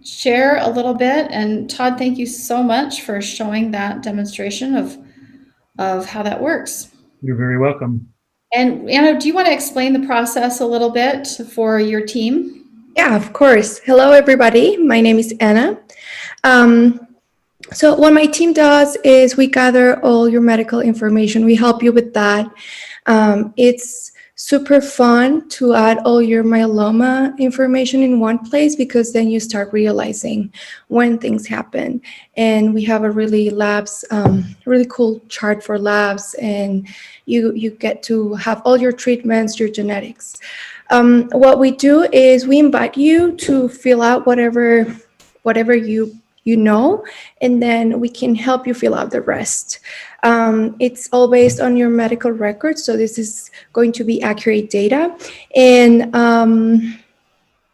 share a little bit? And Todd, thank you so much for showing that demonstration of how that works. You're very welcome. And Anna, do you want to explain the process a little bit for your team? Yeah, of course. Hello, everybody. My name is Anna. So what my team does is we gather all your medical information. We help you with that. It's super fun to add all your myeloma information in one place, because then you start realizing when things happen. And we have a really cool chart for labs, and you get to have all your treatments, your genetics. What we do is we invite you to fill out whatever you know, and then we can help you fill out the rest. It's all based on your medical records, so this is going to be accurate data. And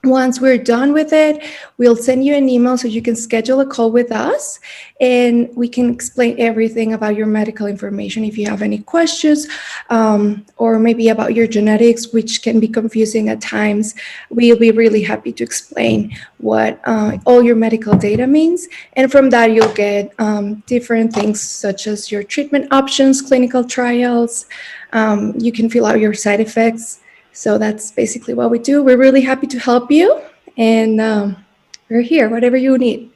once we're done with it, we'll send you an email so you can schedule a call with us, and we can explain everything about your medical information. If you have any questions, or maybe about your genetics, which can be confusing at times, we'll be really happy to explain what all your medical data means. And from that, you'll get different things such as your treatment options, clinical trials. You can fill out your side effects. So that's basically what we do. We're really happy to help you, and we're here, whatever you need.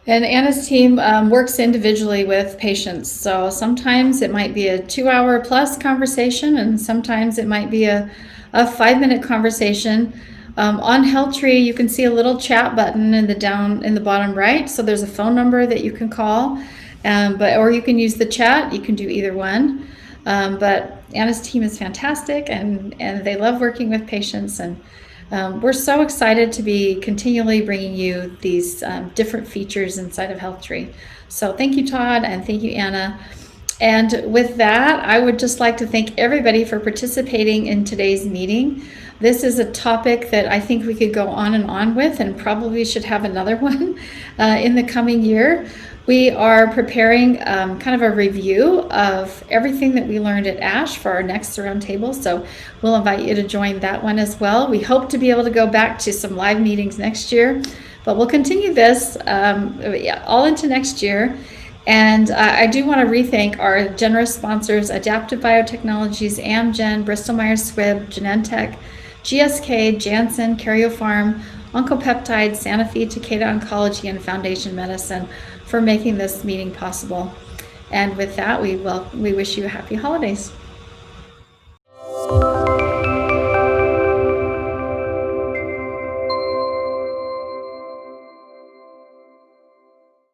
And Anna's team works individually with patients. So sometimes it might be a 2-hour plus conversation, and sometimes it might be a 5-minute conversation. On HealthTree, you can see a little chat button in the bottom right. So there's a phone number that you can call, or you can use the chat. You can do either one. But Anna's team is fantastic, and they love working with patients, and we're so excited to be continually bringing you these different features inside of HealthTree. So thank you, Todd, and thank you, Anna. And with that, I would just like to thank everybody for participating in today's meeting. This is a topic that I think we could go on and on with, and probably should have another one in the coming year. We are preparing kind of a review of everything that we learned at ASH for our next roundtable. So we'll invite you to join that one as well. We hope to be able to go back to some live meetings next year, but we'll continue this all into next year. And I do want to re-thank our generous sponsors, Adaptive Biotechnologies, Amgen, Bristol Myers Squibb, Genentech, GSK, Janssen, Karyopharm, Oncopeptides, Sanofi, Takeda Oncology, and Foundation Medicine for making this meeting possible. And with that, we wish you happy holidays.